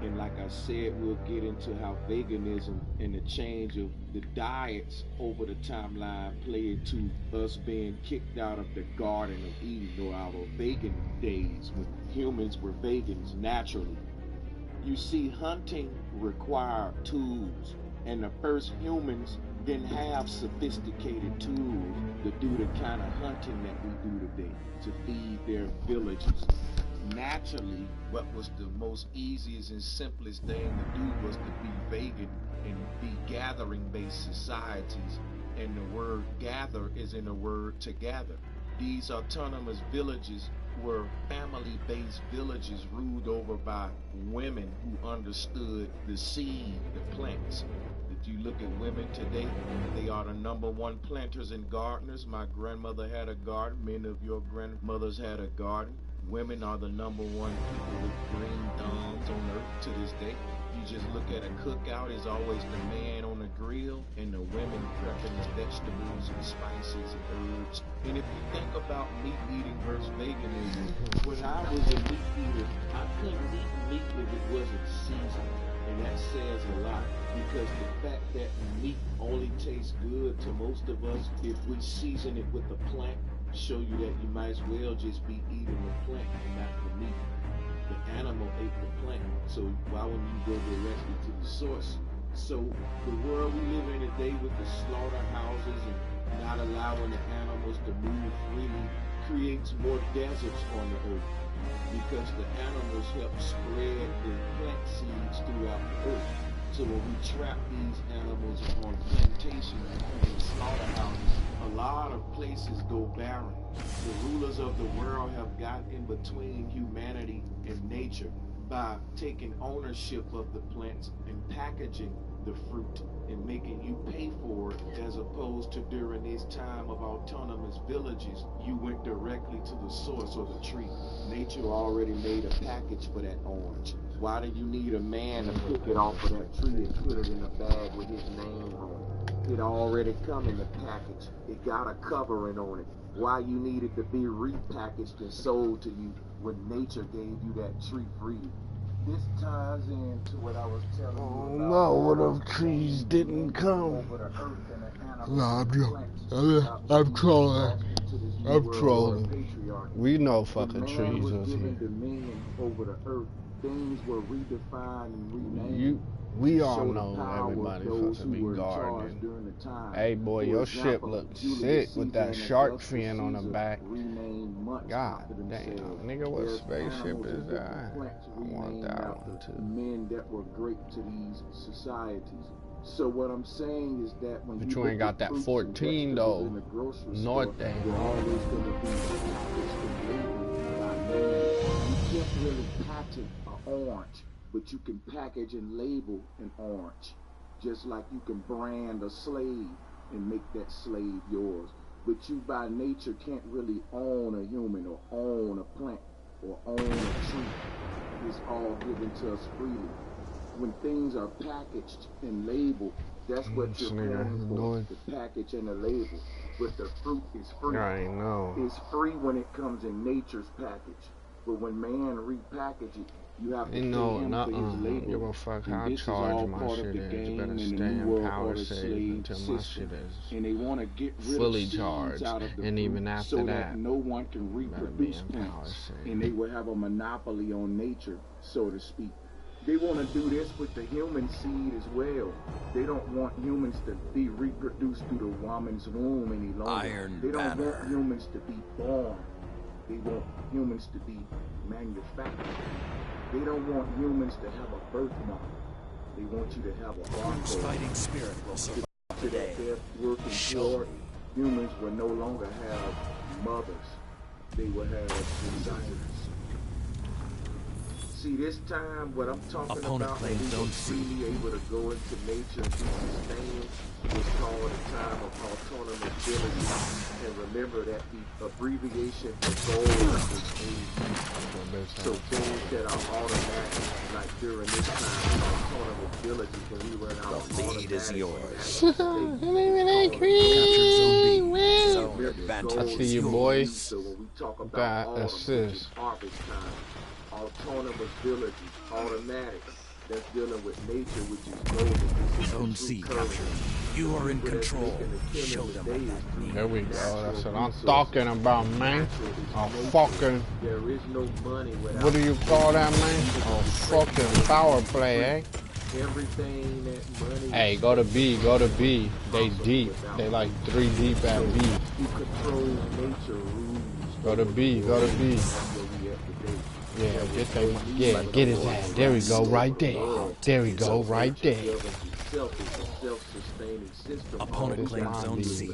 And like I said, we'll get into how veganism and the change of the diets over the timeline play into us being kicked out of the Garden of Eden, or our vegan days when humans were vegans naturally. You see, hunting required tools, and the first humans didn't have sophisticated tools to do the kind of hunting that we do today, to feed their villages. Naturally, what was the most easiest and simplest thing to do was to be vegan and be gathering-based societies. And the word gather is in the word to gather. These autonomous villages were family-based villages ruled over by women who understood the seed, the plants. If you look at women today, they are the #1 planters and gardeners. My grandmother had a garden. Many of your grandmothers had a garden. Women are the #1 people with green thumbs on earth to this day. You just look at a cookout, it's always the man on the grill and the women prepping the vegetables and spices and herbs. And if you think about meat eating versus veganism, when I was a meat eater, I couldn't eat meat if it wasn't seasoned. And that says a lot, because the fact that meat only tastes good to most of us if we season it with a plant show you that you might as well just be eating the plant and not the meat. The animal ate the plant, so why wouldn't you go directly to the source? So the world we live in today with the slaughterhouses and not allowing the animals to move freely creates more deserts on the earth, because the animals help spread the plant seeds throughout the earth. So when we trap these animals on plantations and slaughterhouses, a lot of places go barren. The rulers of the world have gotten in between humanity and nature by taking ownership of the plants and packaging the fruit and making you pay for it, as opposed to during this time of autonomous villages, you went directly to the source or the tree. Nature already made a package for that orange. Why do you need a man to pick it off of that tree and put it in a bag with his name on it? It already come in the package. It got a covering on it. Why you need it to be repackaged and sold to you when nature gave you that tree freely? This ties into what I was telling you about. No, what if trees didn't come? Nah, I'm trolling. I'm trolling. We know fucking trees was here. Dominion over the earth. Things were redefined and renamed. We all know everybody supposed to be gardening. Hey boy, your ship looks sick with that shark fin on the back. God damn, nigga, what spaceship is that? I want that one too. Men that were great to these societies. So what I'm saying is that when but you ain't got that 14 though. North end. You're always gonna be packaged and labeled by man. You can't really patent an orange, but you can package and label an orange. Just like you can brand a slave and make that slave yours. But you by nature can't really own a human or own a plant or own a tree. It's all given to us freely. When things are packaged and labeled, that's what you're paying for, the package and the label. But the fruit is free. I know. It's free when it comes in nature's package. But when man repackage it, you have to pay him for his label. Give a fuck how charged my shit is. You better stay in power save until my shit is and they want to get rid fully of charged. Out of the and even after so that, no one can reproduce plants. And they will have a monopoly on nature, so to speak. They want to do this with the human seed as well. They don't want humans to be reproduced through the woman's womb any longer. They don't want humans to be born. They want humans to be manufactured. They don't want humans to have a birthmark. They want you to have a barcode. Fighting spirit will survive today. Short, humans will no longer have mothers. They will have desires. See, this time, what I'm talking about, when we are freely able to go into nature and be sustained, is called a time of autonomous ability. And remember that the abbreviation for goal is AD. So things that are automatic, like during this time, autonomous ability, when we run out of automatic. The lead is yours. I see you, boys. So when we talk about got assist. Harvest time. Autonomous ability, automatic. That's dealing with nature, which is golden. Zone C captured. You are in control. Show them what that means. There we go. That's what I'm talking about, man. Oh, fucking. There is no money without. What do you call that, man? Oh, fucking power play, eh? Everything that money. Hey, go to B, go to B. They deep. They like 3 deep at B. You control nature rules. Go to B, go to B. Yeah, get that. Yeah, get his ass. There we go, right there. There we go, right there. Opponent claims zone C.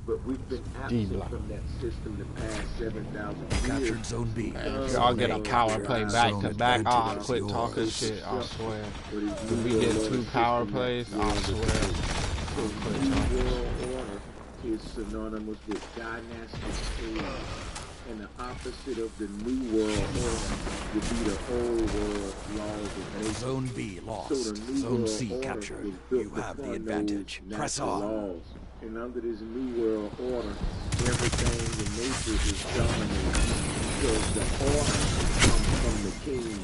But we've been absent from that system the past 7,000 years. Captured zone B. Y'all get a power play back to back. I'll quit talking shit, I swear. If we get 2 power plays, I swear. I'll quit talking shit. Is synonymous with dynastic age. And the opposite of the new world order would be the old world laws of nature. Zone B lost. So the new Zone world C order captured. is built You have the upon advantage. those Press natural on. laws. And under this new world order, everything in nature is dominated. Because the order comes from the kings.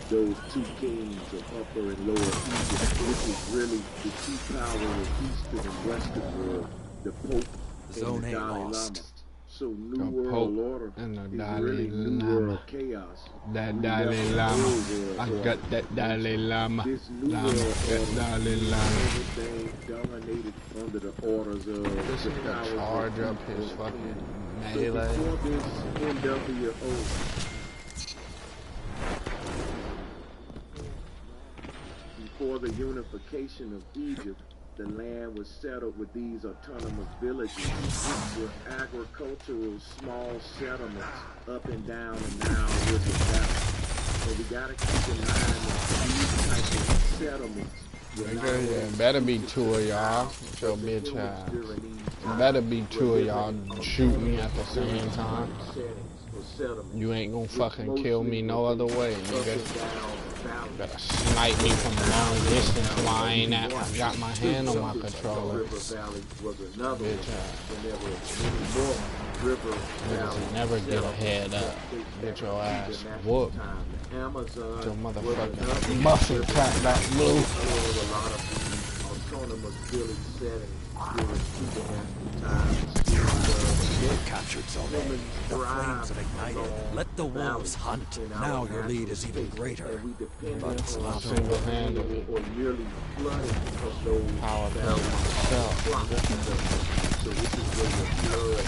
Those 2 kings of Upper and Lower Egypt, which is really the 2 powers of Eastern and Western world, the Pope Zone and the A Dalai lost. Lama. So New World Order and the is really New World Chaos. That Dalai Lama. I got that Dalai Lama. This New Lama. World That Order, Dalai Lama. everything dominated under the orders of This the is powers gonna charge of up his fucking So melee. before this NWO, before the unification of Egypt, the land was settled with these autonomous villages, which were agricultural small settlements up and down the Nile River Valley. So we gotta keep in mind that these types of settlements Nigga, better be 2 of y'all. With your bitch ass. Better be 2 of y'all shoot me at the same time. You ain't gonna fucking kill me no other way, nigga. Better snipe me from a long distance while I ain't got my hand on my controller. Bitch ass. river Niggas never get a head up. Get your ass whooped. Your motherfucking muffin clap back blue. A lot of the autonomous village settings during supernatural times. You've captured Zone A. The flames have ignited. Let the wolves hunt. Now your lead is even greater. But it's not Single-handedly or nearly flooded of those power play myself. So this is where the flood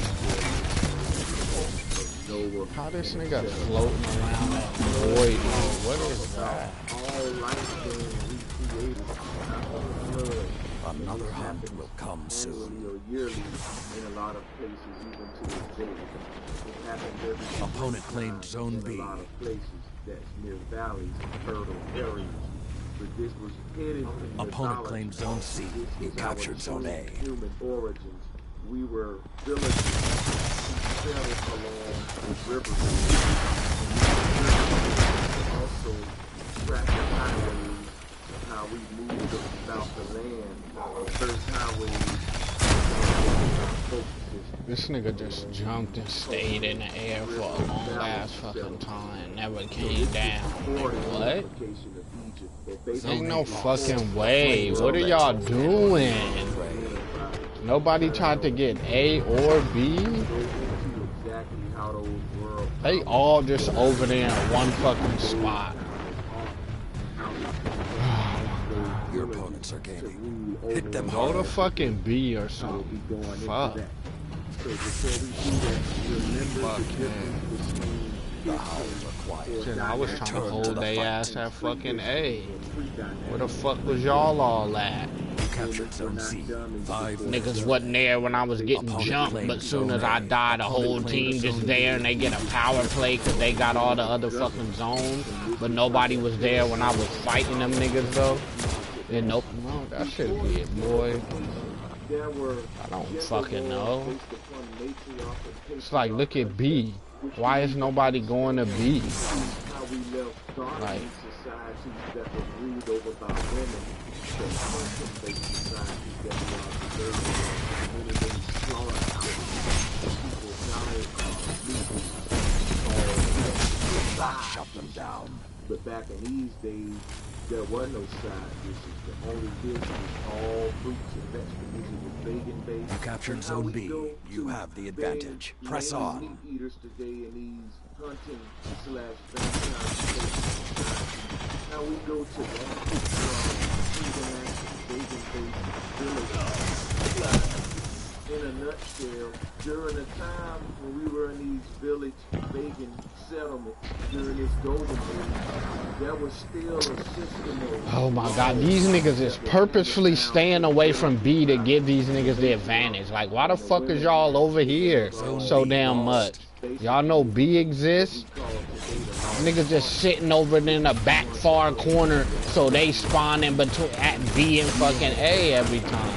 How this nigga floating around that void? What is that? all life being recreated after the flood. Another hunt will come soon. Annually or yearly in a lot of places, even to this day. It happens every Opponent claimed Zone B. in a lot of places that's near valleys and fertile areas. But this was hidden in Opponent mythology. claimed Zone C. You captured Zone A. Human origins. We were villages who settled along the rivers. And also track the highways, how we moved about the land. First highways. This nigga just jumped and stayed in the air for a long ass fucking time. Never came down. Like, what? Ain't no fucking way. What are y'all doing? Nobody tried to get A or B? They all just over there in one fucking spot. Your opponents are gaining. Hit them Go to hard. fucking B or something. Fuck. The howls are quiet. Shit, I was trying to hold they ass at fucking A. Where the fuck was y'all all at? You captured Zone C. 5 Niggas wasn't there when I was getting jumped, but soon as I died, the whole team just there and they get a power play because they got all the other fucking zones. But nobody was there when I was fighting them niggas though. And nope, no, that should be it, boy. I don't fucking know. It's like, look at B. Why is nobody going to B? Like, shut them down. But back in these days, there were no side dishes. The only dish was all fruits and vegetables. It was bacon-based. You captured Zone B. You have the advantage. Press on. Meat eaters today in these hunting / vampire now we go to that bacon-based village. In a nutshell, during the time when we were in these village vegan settlements, during this golden age, there was still a system of... oh my god, these niggas is purposefully staying away from B to give these niggas the advantage. Like, why the fuck is y'all over here so damn much? Y'all know B exists? Niggas just sitting over in the back far corner so they spawn in between at B and fucking A every time.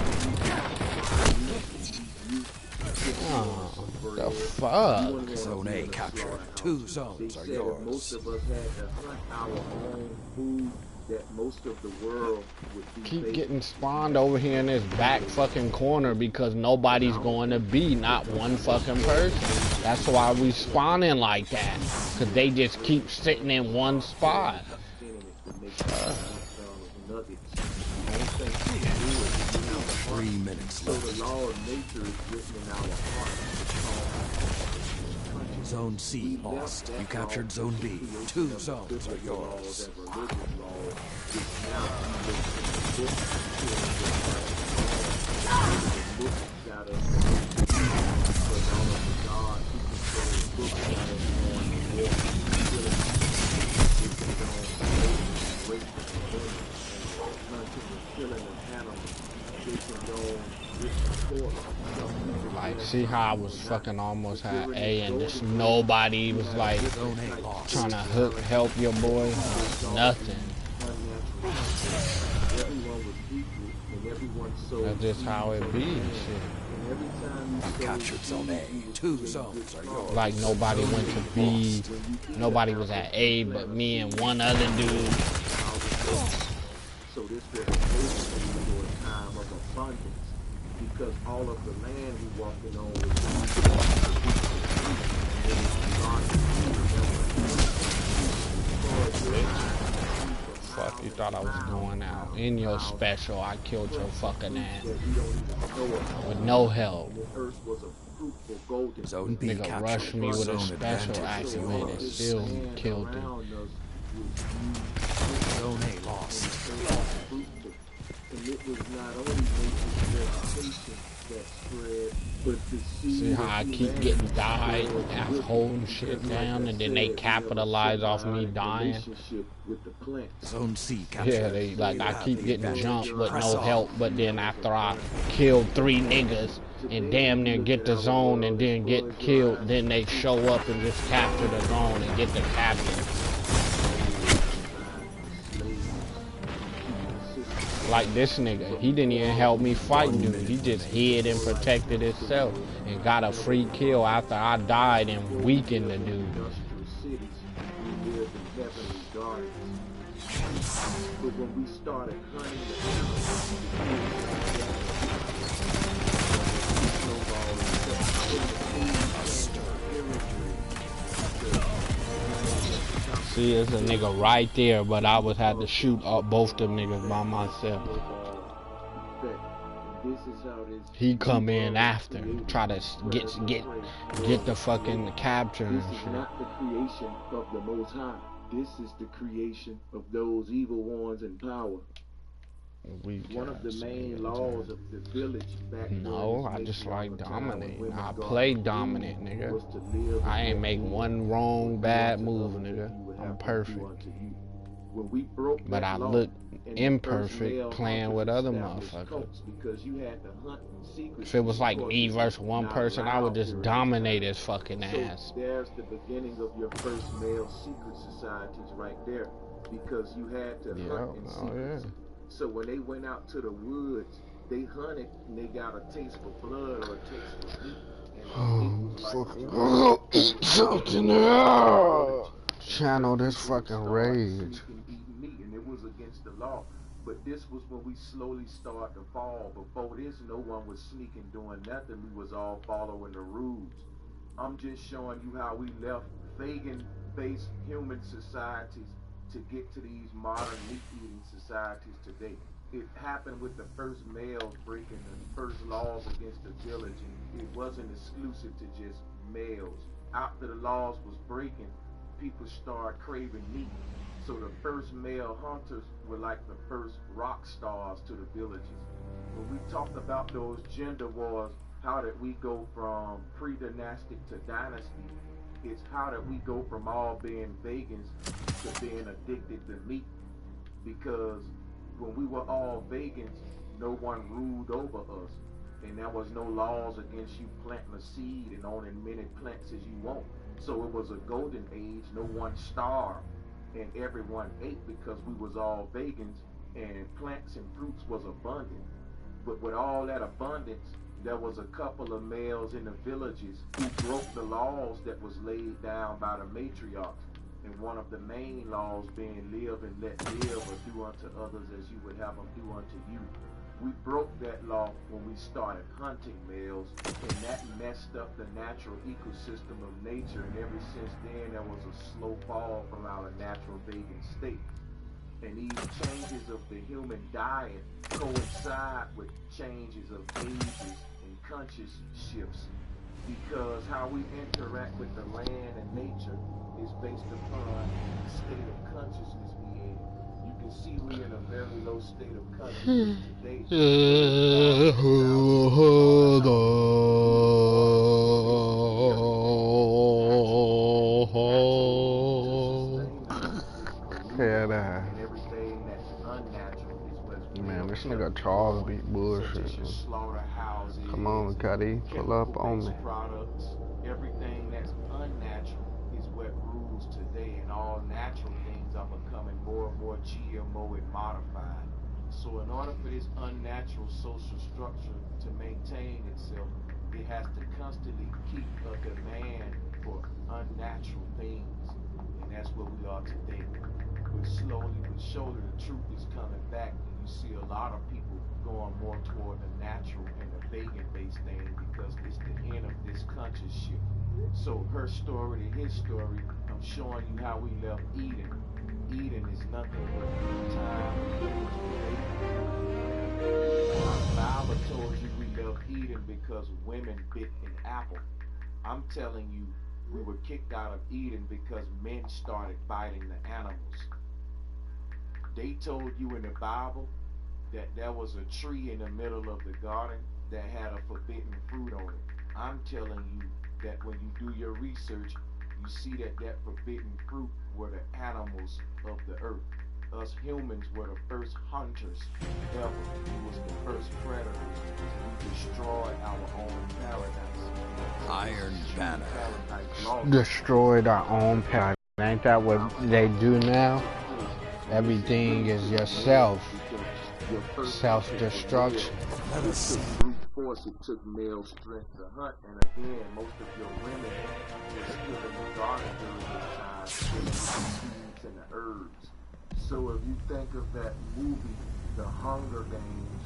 Oh, the fuck? Zone A captured. 2 zones are yours. Most of us had to hunt our own food, that most of the world would be Keep getting spawned over here in this back fucking corner because nobody's going to be, not one fucking person. That's why we spawning like that, because they just keep sitting in one spot. 3 minutes left. The law of nature is written in our hearts. Zone C lost. You captured Zone B. 2 zones are yours. Like, see how I was fucking almost had A and just nobody was like trying to help your boy? Nothing. That's just how it be and shit. You captured Zone A. 2 zones are yours. Like, nobody went to B, nobody was at A but me and one other dude. So this was supposed to be a time of abundance. because all of the land we walking on was fuck, you thought I was going out. In your special, I killed your fucking ass. With no help. Zone B Nigga captured. rushed me with a Zone special advantage is activated, yours. still killed him. Zone A lost. And it was not only nature's vegetation that spread, but the seed. See how I keep getting died and holding shit down, and then they capitalize off me dying? Zone C captured. Yeah, they like I keep getting jumped with no help, but then after I kill 3 niggas and damn near get the zone and then get killed, then they show up and just capture the zone and get the captain. Like this nigga, he didn't even help me fight dude. He just hid and protected himself and got a free kill after I died and weakened the dude. But when we started hunting See, there's a nigga right there, but I would have to shoot up both them niggas by myself. He come in after, try to get the fucking capture and shit. This is not the creation of the Most High. This is the creation of those evil ones in power. One of the main laws of the village back then. No, I just like dominating. I play dominant, nigga. I ain't make one wrong, bad move, nigga. I'm perfect. But I look imperfect playing with other motherfuckers. If it was like me versus one person, I would just dominate his fucking ass. There's the beginning of your first male secret societies right there, because you had to hunt in secret. So when they went out to the woods, they hunted and they got a taste for blood or a taste for meat. Oh, fucking go eat something there. Channel this fucking rage. And it was against the law. But this was when we slowly started to fall. Before this, no one was sneaking doing nothing. We was all following the rules. I'm just showing you how we left pagan-based human societies to get to these modern meat-eating societies today. It happened with the first males breaking the first laws against the village, and it wasn't exclusive to just males. After the laws was breaking, people started craving meat. So the first male hunters were like the first rock stars to the villages. When we talked about those gender wars, how did we go from pre-dynastic to dynasty? It's how did we go from all being vegans to being addicted to meat? Because when we were all vegans, no one ruled over us. And there was no laws against you planting a seed and owning many plants as you want. So it was a golden age, no one starved. And everyone ate because we was all vegans and plants and fruits was abundant. But with all that abundance, there was a couple of males in the villages who broke the laws that was laid down by the matriarchs. And one of the main laws being live and let live, or do unto others as you would have them do unto you. We broke that law when we started hunting males, and that messed up the natural ecosystem of nature, and ever since then there was a slow fall from our natural vegan state. And these changes of the human diet coincide with changes of ages and conscious shifts, because how we interact with the land and nature is based upon the state of consciousness we in. You can see we in a very low state of consciousness today. Hold on. Man, this nigga Charles be bullshit. Come on, Cuddy, pull up on me. Everything that's unnatural is what rules today, and all natural things are becoming more and more GMO and modified. So in order for this unnatural social structure to maintain itself, it has to constantly keep a demand for unnatural things, and that's where we are today. We're slowly but surely the truth is coming back, and you see a lot of people going more toward the natural and the vegan-based thing because it's the end of this conscious shift. So her story to his story, I'm showing you how we left Eden. Eden is nothing but time The Bible told you we left Eden because women bit an apple. I'm telling you, we were kicked out of Eden because men started biting the animals. They told you in the Bible that there was a tree in the middle of the garden that had a forbidden fruit on it. I'm telling you that when you do your research, you see that forbidden fruit were the animals of the earth. Us humans were the first hunters ever. We was the first predators. We destroyed our own paradise. Iron Banner. Destroyed our own paradise. Ain't that what they do now? Everything is yourself. Self-destruction. Let us see. Brute force, it took male strength to hunt, and again, most of your women were still in the garden during this time, killing the seeds and the herbs. So if you think of that movie, The Hunger Games,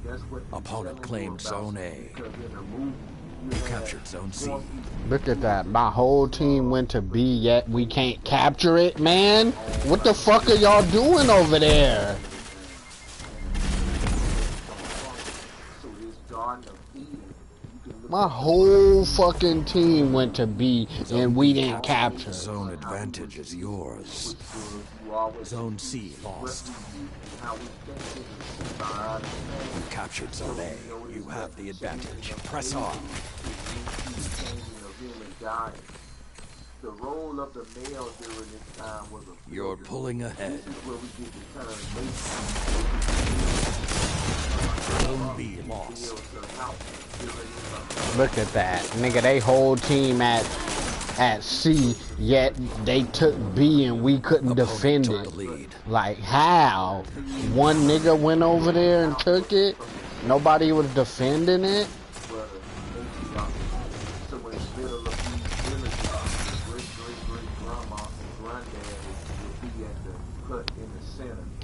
that's what opponent claimed Zone A. Because in the movie, you captured Zone C. Look at that. My whole team went to B, yet we can't capture it, man. What the fuck are y'all doing over there? My whole fucking team went to B and we didn't capture. Zone advantage is yours. Zone C lost. You captured Zone A. You have the advantage. Press on. The role of the male during this time was a You're pulling ahead. Zone B lost. Look at that. Nigga, they whole team at C, yet they took B and we couldn't defend it. Like, how? One nigga went over there and took it? Nobody was defending it?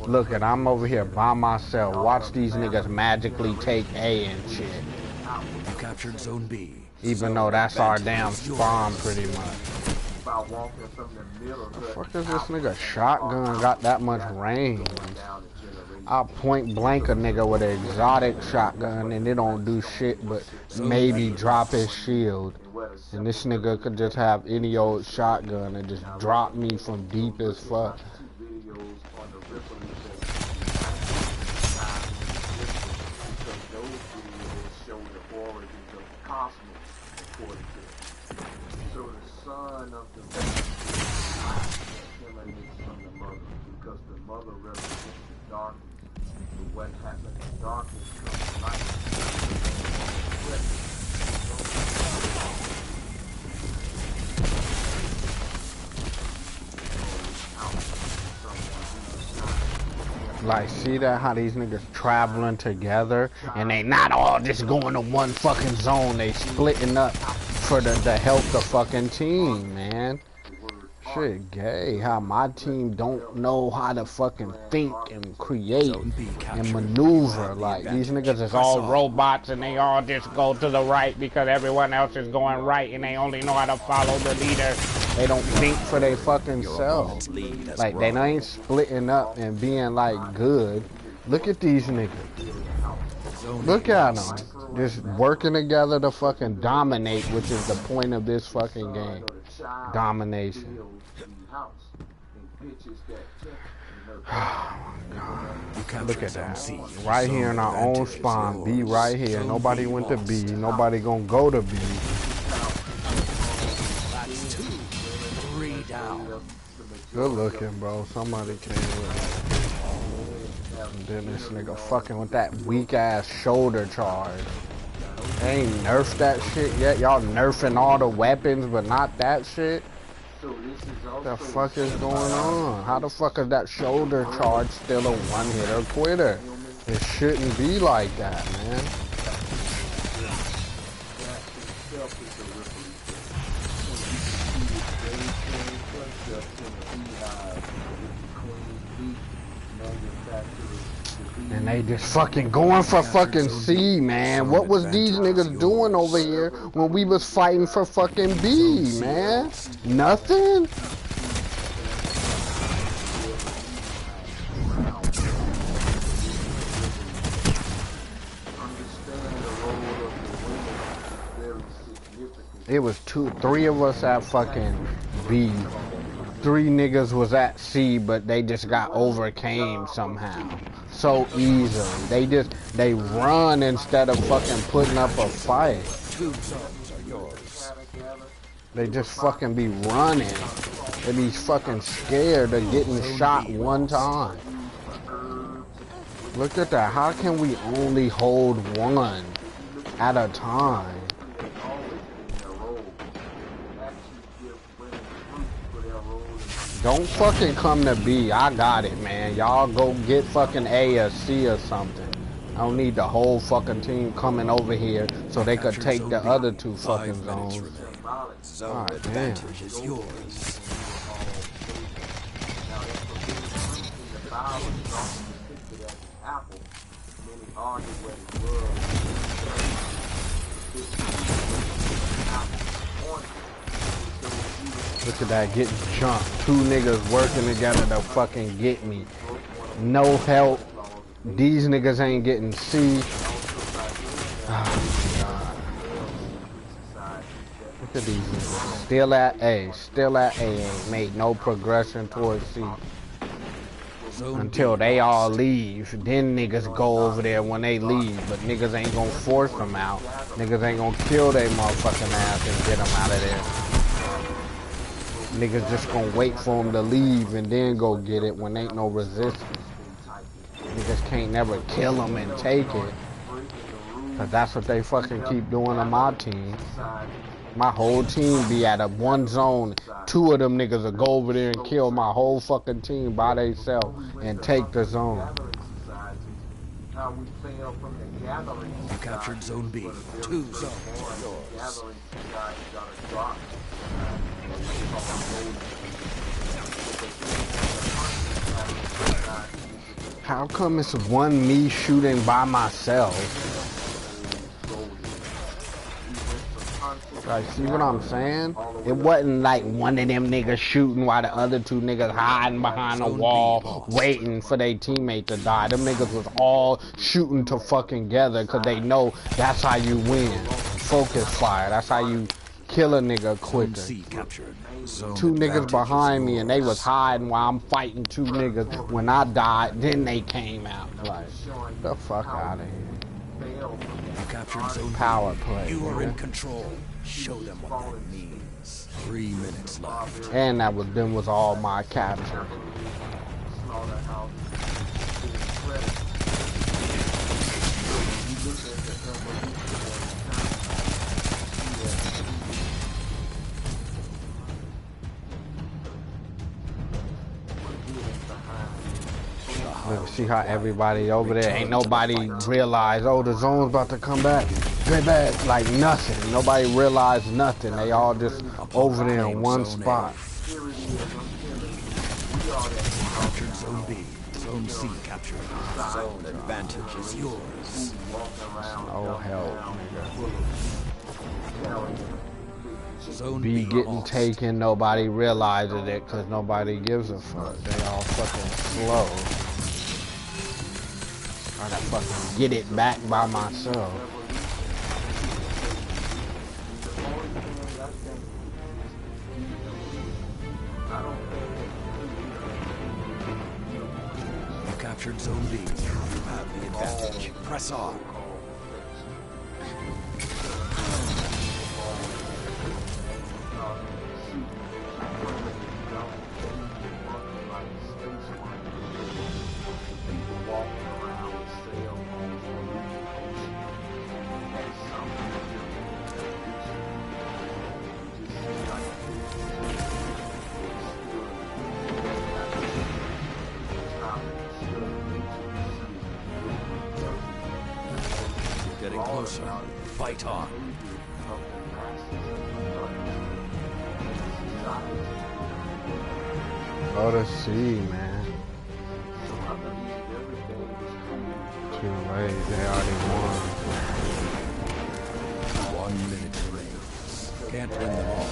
Look, and I'm over here by myself. Watch these niggas magically take A and shit. You captured Zone B. Even though that's our damn spawn, pretty much. The fuck is this nigga shotgun got that much range? I'll point blank a nigga with an exotic shotgun and it don't do shit but maybe drop his shield. And this nigga could just have any old shotgun and just drop me from deep as fuck. Like, see that how these niggas traveling together and they not all just going to one fucking zone. They splitting up for the health of the fucking team, man. Shit gay how my team don't know how to fucking think and create and maneuver. Like, these niggas is all robots and they all just go to the right because everyone else is going right and they only know how to follow the leader. They don't think for their fucking self. Like, they ain't splitting up and being like good. Look at these niggas. Look at them. Just working together to fucking dominate, which is the point of this fucking game. Domination. Oh my God. Look at that. Right here in our own spawn. B right here. Nobody went to B. Nobody gonna go to B. Good looking, bro. Somebody came with it. And then this nigga fucking with that weak ass shoulder charge. They ain't nerfed that shit yet. Y'all nerfing all the weapons, but not that shit. What the fuck is going on? How the fuck is that shoulder charge still a one-hitter quitter? It shouldn't be like that, man. they just fucking going for fucking C, man. What was these niggas doing over here when we was fighting for fucking B, man? Nothing? It was three of us at fucking B. 3 niggas was at C, but they just got overcame somehow. So easily. They run instead of fucking putting up a fight. 2 zones are yours. They just fucking be running. They be fucking scared of getting shot one time. Look at that. How can we only hold one at a time? Don't fucking come to B. I got it, man. Y'all go get fucking A or C or something. I don't need the whole fucking team coming over here so they could take the other 2 fucking zones. Zone advantage is yours. Look at that, getting jumped. 2 niggas working together to fucking get me. No help. These niggas ain't getting C. Oh, God. Look at these niggas. Still at A. Still at A. Ain't made no progression towards C. Until they all leave. Then niggas go over there when they leave. But niggas ain't gonna force them out. Niggas ain't gonna kill they motherfucking ass and get them out of there. Niggas just gonna wait for them to leave and then go get it when ain't no resistance. Niggas can't never kill them and take it. Cause that's what they fucking keep doing on my team. My whole team be at a 1 zone. 2 of them niggas will go over there and kill my whole fucking team by themselves and take the zone. You captured Zone B. 2 zones are yours. How come it's 1 me shooting by myself? Like, see what I'm saying? It wasn't like one of them niggas shooting while the other 2 niggas hiding behind a wall waiting for their teammate to die. Them niggas was all shooting to fucking together because they know that's how you win. Focus fire. That's how you kill a nigga quicker. 2 niggas behind me and they was hiding while I'm fighting 2 niggas. When I died, then they came out. Like, the fuck out of here. You captured Zone Power play. You are in control. Show them what that means. 3 minutes left. And that was all my capture. Look, see how everybody over there, ain't nobody realize, oh, the zone's about to come back. Get back, like nothing. Nobody realized nothing. They all just over there in one spot. Captured Zone B. Zone C captured. Zone advantage is yours. No help, nigga. Zone B getting taken, nobody realizes it because nobody gives a fuck. They all fucking slow. Trying to fucking get it back by myself. You captured Zone B. You have the advantage. Press on. Getting closer. Fight on. Go to C, man. wait, they already won. 1 minute remains. Can't win them all.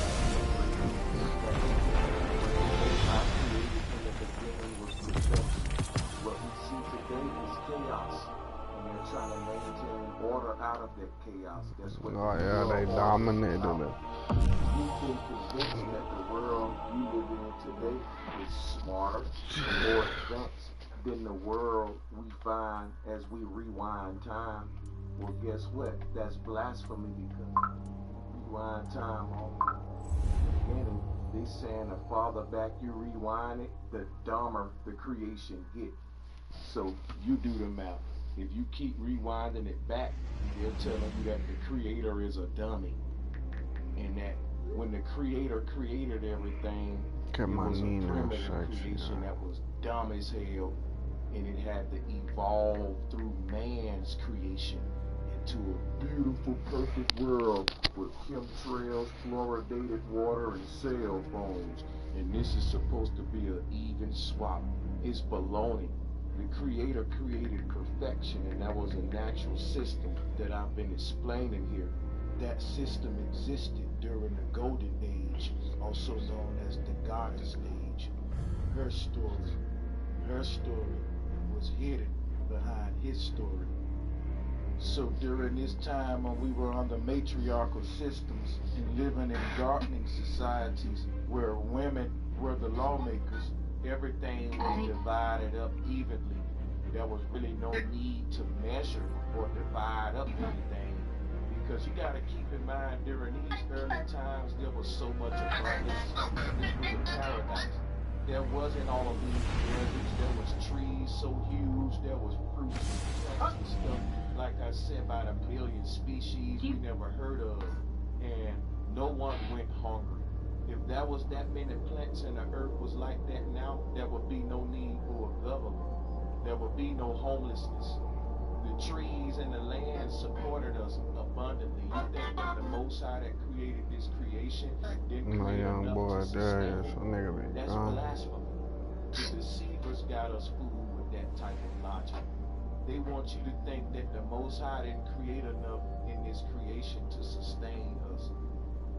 What we see today is chaos, and they're trying to maintain order out of that chaos. That's what they dominated it. You can convince that the world you live in today is smarter and more advanced than the world we find as we rewind time. Well, guess what? That's blasphemy, because rewind time on the beginning. They saying the farther back you rewind it, the dumber the creation get. So you do the math. If you keep rewinding it back, they're telling you that the creator is a dummy, and that when the creator created everything, it was a primitive creation that was dumb as hell, and it had to evolve through man's creation into a beautiful, perfect world with chemtrails, fluoridated water, and cell phones. And this is supposed to be an even swap. It's baloney. The creator created perfection, and that was a natural system that I've been explaining here. That system existed during the Golden Age, also known as the Goddess Age. Her story was hidden behind his story. So during this time when we were under matriarchal systems and living in darkening societies where women were the lawmakers, everything was divided up evenly. There was really no need to measure or divide up anything, because you got to keep in mind during these early times there was so much abundance. This was a paradise. There wasn't all of these deserts. There was trees so huge. There was fruits and stuff, like I said, about 1 billion species we never heard of, and no one went hungry. If there was that many plants and the earth was like that now, there would be no need for a government. There would be no homelessness. The trees and the land supported us abundantly. You think that the Most High that created this creation didn't create enough to sustain it? That's blasphemy. The deceivers got us fooled with that type of logic. They want you to think that the Most High didn't create enough in this creation to sustain us.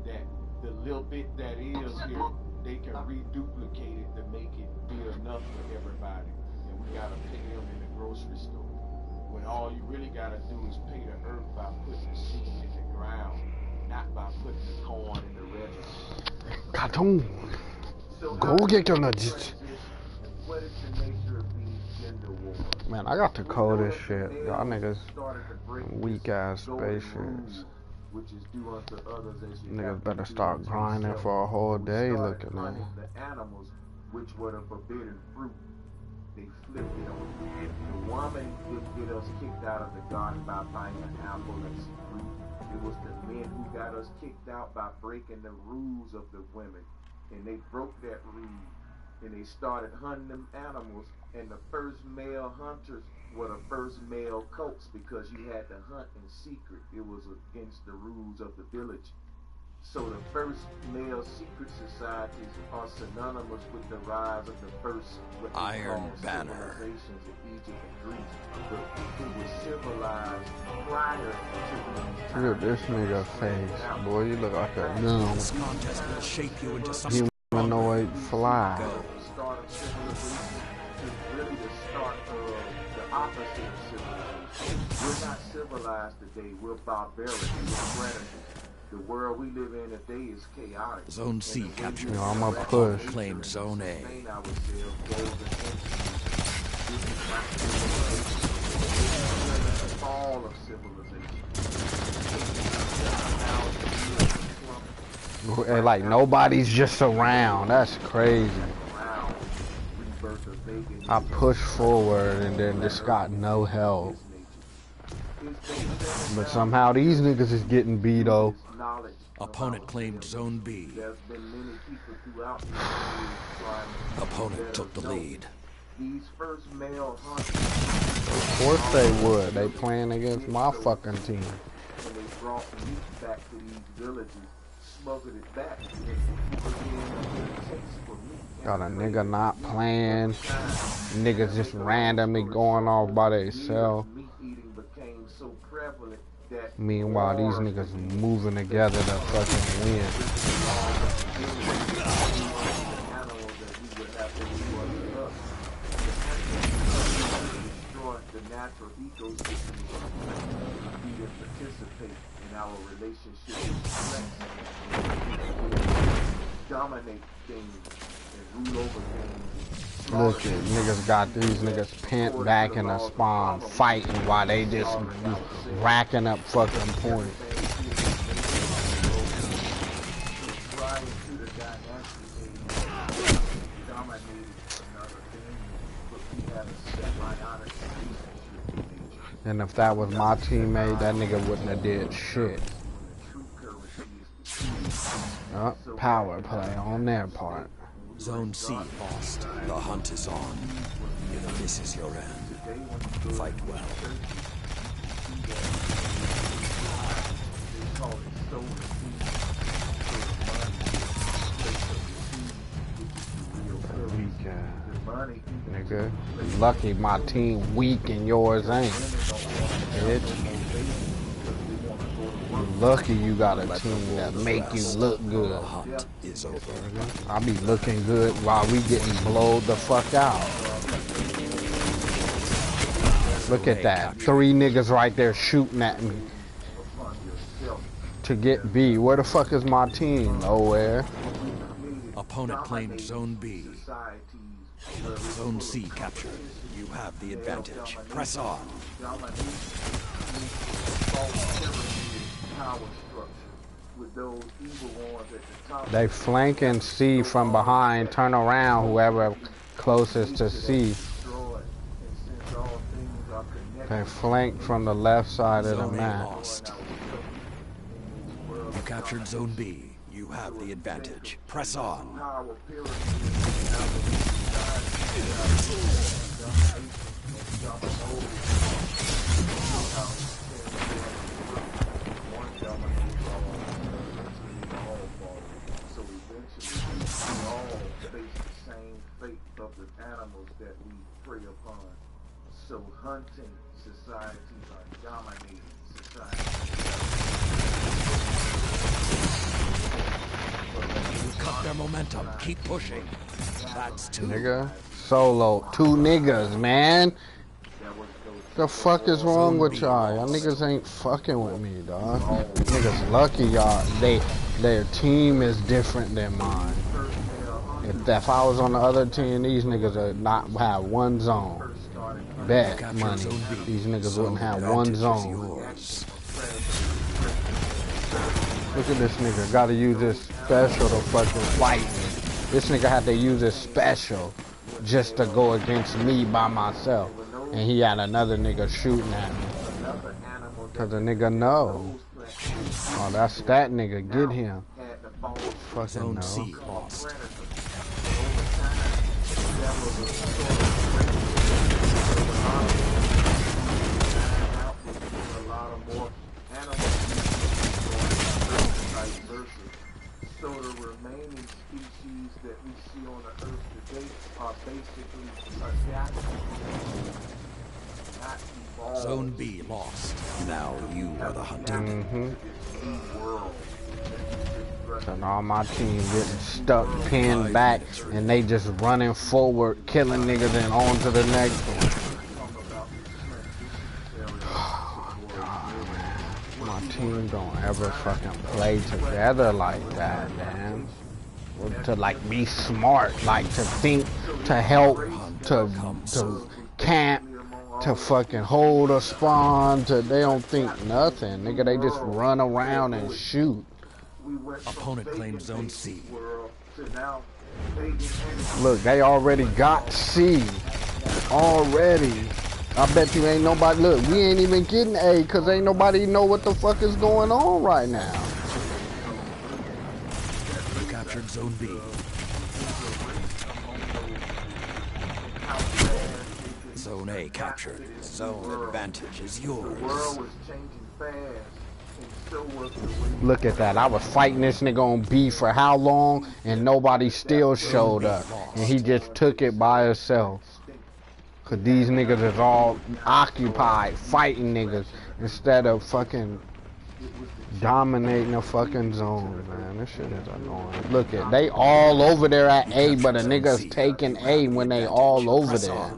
That the little bit that is here, they can reduplicate it to make it be enough for everybody. And we gotta pay them in the grocery store. When all you really gotta do is pay the earth by putting the seed in the ground, not by putting the corn in the register. Cartoon. Go get your nudges. What is the nature of these gender wars? Man, I got the coldest shit. Y'all niggas weak ass spaceships. Niggas better start grinding for a whole day looking at it. The animals, which were the forbidden fruit, they flipped it on. The woman would get us kicked out of the garden by buying an apple and some fruit. It was the men who got us kicked out by breaking the rules of the women. And they broke that rule. And they started hunting them animals. And the first male hunters were the first male colts, because you had to hunt in secret. It was against the rules of the village. So the first male secret societies are synonymous with the rise of the first Iron Banner civilizations in Egypt and Greece. But it was civilized prior to these times. Look at this nigga face, boy. You look like a gnome. This contest will shape you into something humanoid fly. The start of civilization is really the start of the opposite of civilization. We're not civilized today. We're barbaric. We're predators. The world we live in today is chaotic. Zone C captured. Yo, I'm a push. Claimed Zone A. Fall of civilization. Like nobody's just around. That's crazy. I pushed forward and then just got no help. But somehow these niggas is getting beat up. Opponent claimed Zone B. Opponent took the lead. These first male hunters. Of course they would. They playing against my fucking team. When they brought meat back to these villages, smuggled it back. Got a nigga not playing. Niggas just randomly going off by themselves. Meanwhile, these niggas moving together to fucking win. The natural ecosystem we would participate in our relationship dominate things and rule over things. Look at niggas got these niggas pent back in the spawn fighting while they just racking up fucking points. And if that was my teammate, that nigga wouldn't have did shit. Oh, power play on their part. Zone C lost. The hunt is on. If this is your end, fight well. Nigga, lucky my team weak and yours ain't. Bitch. Lucky you got a team that make you look good. The hunt is over. I be looking good while we getting blowed the fuck out. Look at that. 3 niggas right there shooting at me. To get B. Where the fuck is my team? Nowhere. Opponent claimed Zone B. Zone C captured. You have the advantage. Press on. They flanking C from behind. Turn around, whoever closest to C. They flank from the left side of the map. You captured Zone B. You have the advantage. Press on. So hunting societies are dominating society. Cut their momentum. Keep pushing. That's 2. Nigga. Solo. 2 niggas, man. The fuck is wrong with y'all? Y'all niggas ain't fucking with me, dog. Niggas lucky y'all. Their team is different than mine. If I was on the other team, these niggas would not have one zone. Bet money. These niggas wouldn't have one zone. Look at this nigga. Gotta use his special to fucking fight me. This nigga had to use his special just to go against me by myself. And he had another nigga shooting at me. Cause the nigga know. Oh, that's that nigga. Get him. Fucking no. C lost. So the remaining species that we see on the earth today are basically adapted. Zone B lost. Now you are the hunted. And all my team getting stuck, pinned back, and they just running forward, killing niggas and on to the next one. My team don't ever fucking play together like that, man. To like be smart, like to think, to help, to camp, to fucking hold a spawn, they don't think nothing. Nigga, they just run around and shoot. Opponent claims Zone C. Look, they already got C. Already. I bet you ain't nobody, look, we ain't even getting A because ain't nobody know what the fuck is going on right now. You captured Zone B. Zone A captured. Zone advantage is yours. Look at that. I was fighting this nigga on B for how long and nobody still showed up. And he just took it by himself. Cause these niggas is all occupied fighting niggas instead of fucking dominating the fucking zone, man. This shit is annoying. Look at, they all over there at A, but a nigga's taking A when they all over there.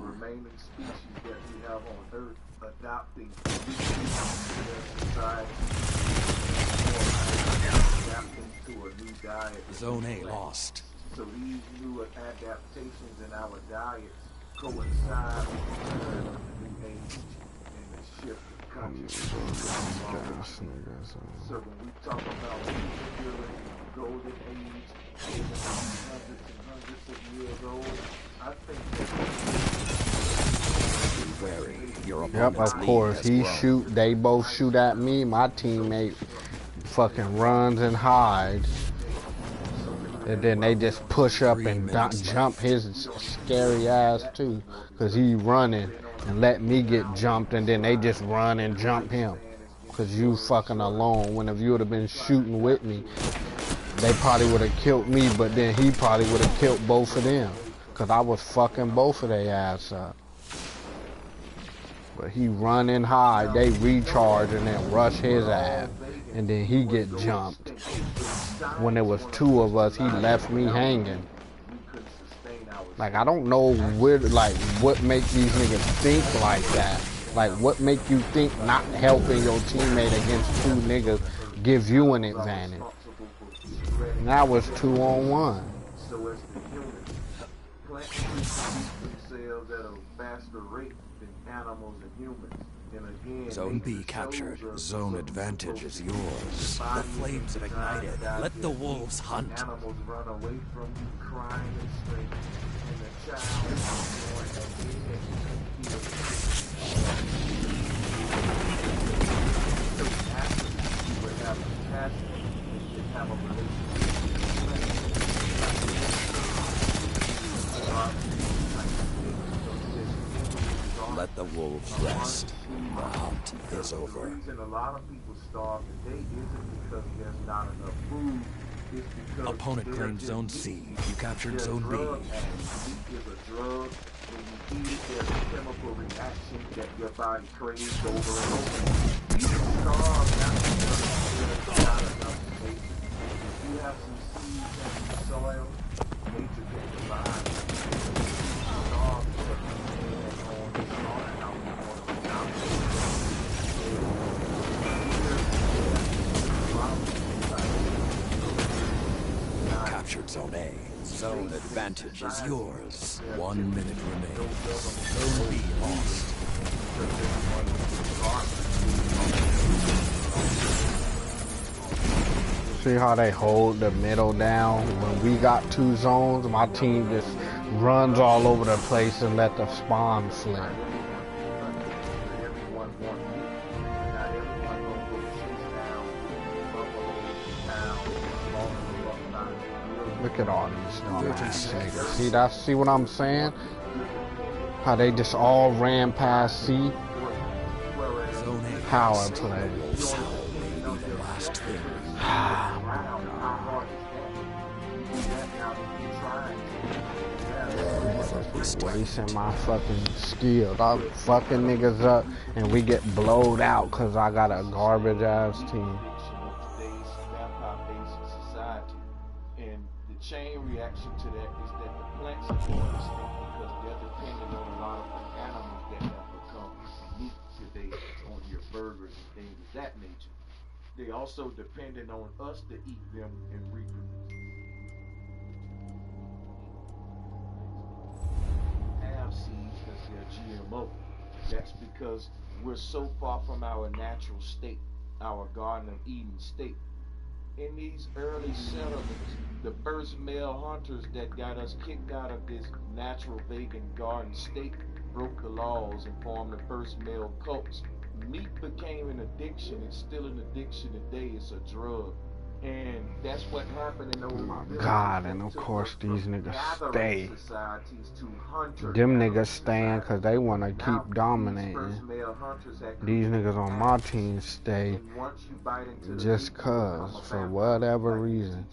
Zone A lost. So these new adaptations in our diets coincide with the new age and the shift of consciousness. So when we talk about the golden age, hundreds and hundreds of years old, I think yep, of course. He shoot, they both shoot at me. My teammate fucking runs and hides. And then they just push up and jump his scary ass too. Cause he running and let me get jumped, and then they just run and jump him. Cause you fucking alone. When if you would have been shooting with me, they probably would have killed me, but then he probably would have killed both of them. Cause I was fucking both of their ass up. But he run and hide, they recharge and then rush his ass. And then he get jumped. When there was two of us, he left me hanging. Like, I don't know where, like, what make these niggas think like that. Like, what make you think not helping your teammate against two niggas gives you an advantage? Now it's 2-on-1. So as the humans, plants produce themselves at a faster rate than animals and humans. And again, Zone B captured. Zone advantage is yours. The flames have ignited. Let the wolves hunt. Animals run away from you, crying and screaming. And the child is born so naturally, you would have compassion and you'd have a relationship. Let the wolves rest. The hunt is over. The reason a lot of people starve today isn't because there's not enough food. It's because opponent claimed Zone C. You captured Zone B. Meat is a drug. When you eat it, there's a chemical reaction that your body craves over and over. You starve not because there's not enough space. If you have some seeds and some soil, nature can provide. Starve because you stand on the slaughterhouse. Captured Zone A. Zone advantage is yours. 1 minute remains. Zone B lost. See how they hold the middle down? When we got two zones, my team just runs all over the place and let the spawn flip. Look at all these niggas. See what I'm saying? How they just all ran past C. Power play. Wasting my fucking skills. I'm fucking niggas up and we get blowed out because I got a garbage ass team. Chain reaction to that is that the plants are going extinct because they're dependent on a lot of the animals that have become meat today on your burgers and things of that nature. They also dependent on us to eat them and reproduce. Have seeds because they're GMO. That's because we're so far from our natural state, our Garden of Eden state. In these early settlements, the first male hunters that got us kicked out of this natural vegan garden state broke the laws and formed the first male cults. Meat became an addiction. It's still an addiction today. It's a drug. And that's what happened in those God, and of course these niggas stay. Them niggas staying because they want to keep dominating. These niggas on my team stay just cause, for whatever reason.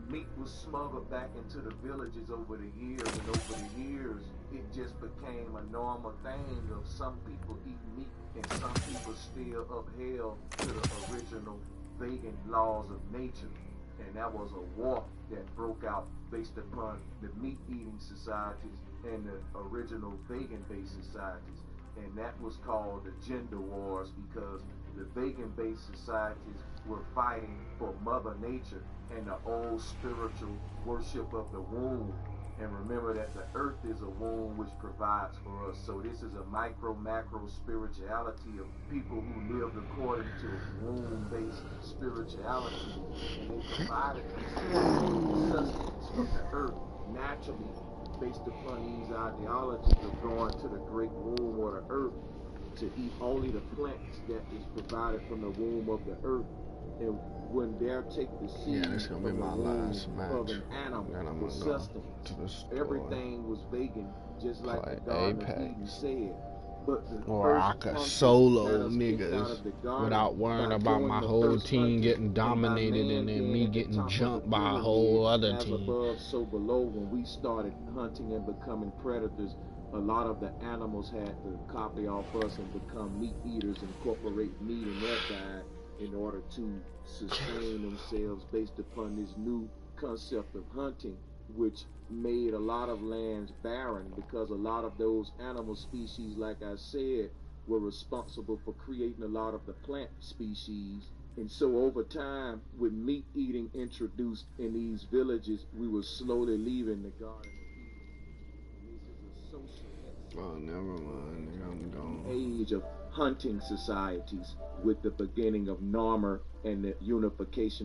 Meat was smuggled back into the villages over the years, and over the years, it just became a normal thing of some people eat meat and some people still upheld to the original vegan laws of nature. And that was a war that broke out based upon the meat-eating societies and the original vegan-based societies. And that was called the gender wars, because the vegan-based societies were fighting for Mother Nature and the old spiritual worship of the womb. And remember that the earth is a womb which provides for us. So this is a macro spirituality of people who lived according to womb-based spirituality. And they provided sustenance from the earth naturally based upon these ideologies of going to the great womb or the earth to eat only the plants that is provided from the womb of the earth. And when they take the seed from the womb of an animal for sustenance, everything was vegan, just like the Garden of Eden said. But the or I could solo niggas without worrying about my whole team getting dominated and then me getting jumped by a whole other team. As above, so below. When we started hunting and becoming predators, a lot of the animals had to copy off us and become meat eaters, incorporate meat in their diet in order to sustain themselves based upon this new concept of hunting, which made a lot of lands barren, because a lot of those animal species, like I said, were responsible for creating a lot of the plant species. And so over time, with meat eating introduced in these villages, we were slowly leaving the Garden of Eden. And this is a social Oh, never mind. I'm gone. age of hunting societies, with the beginning of Narmer and the unification of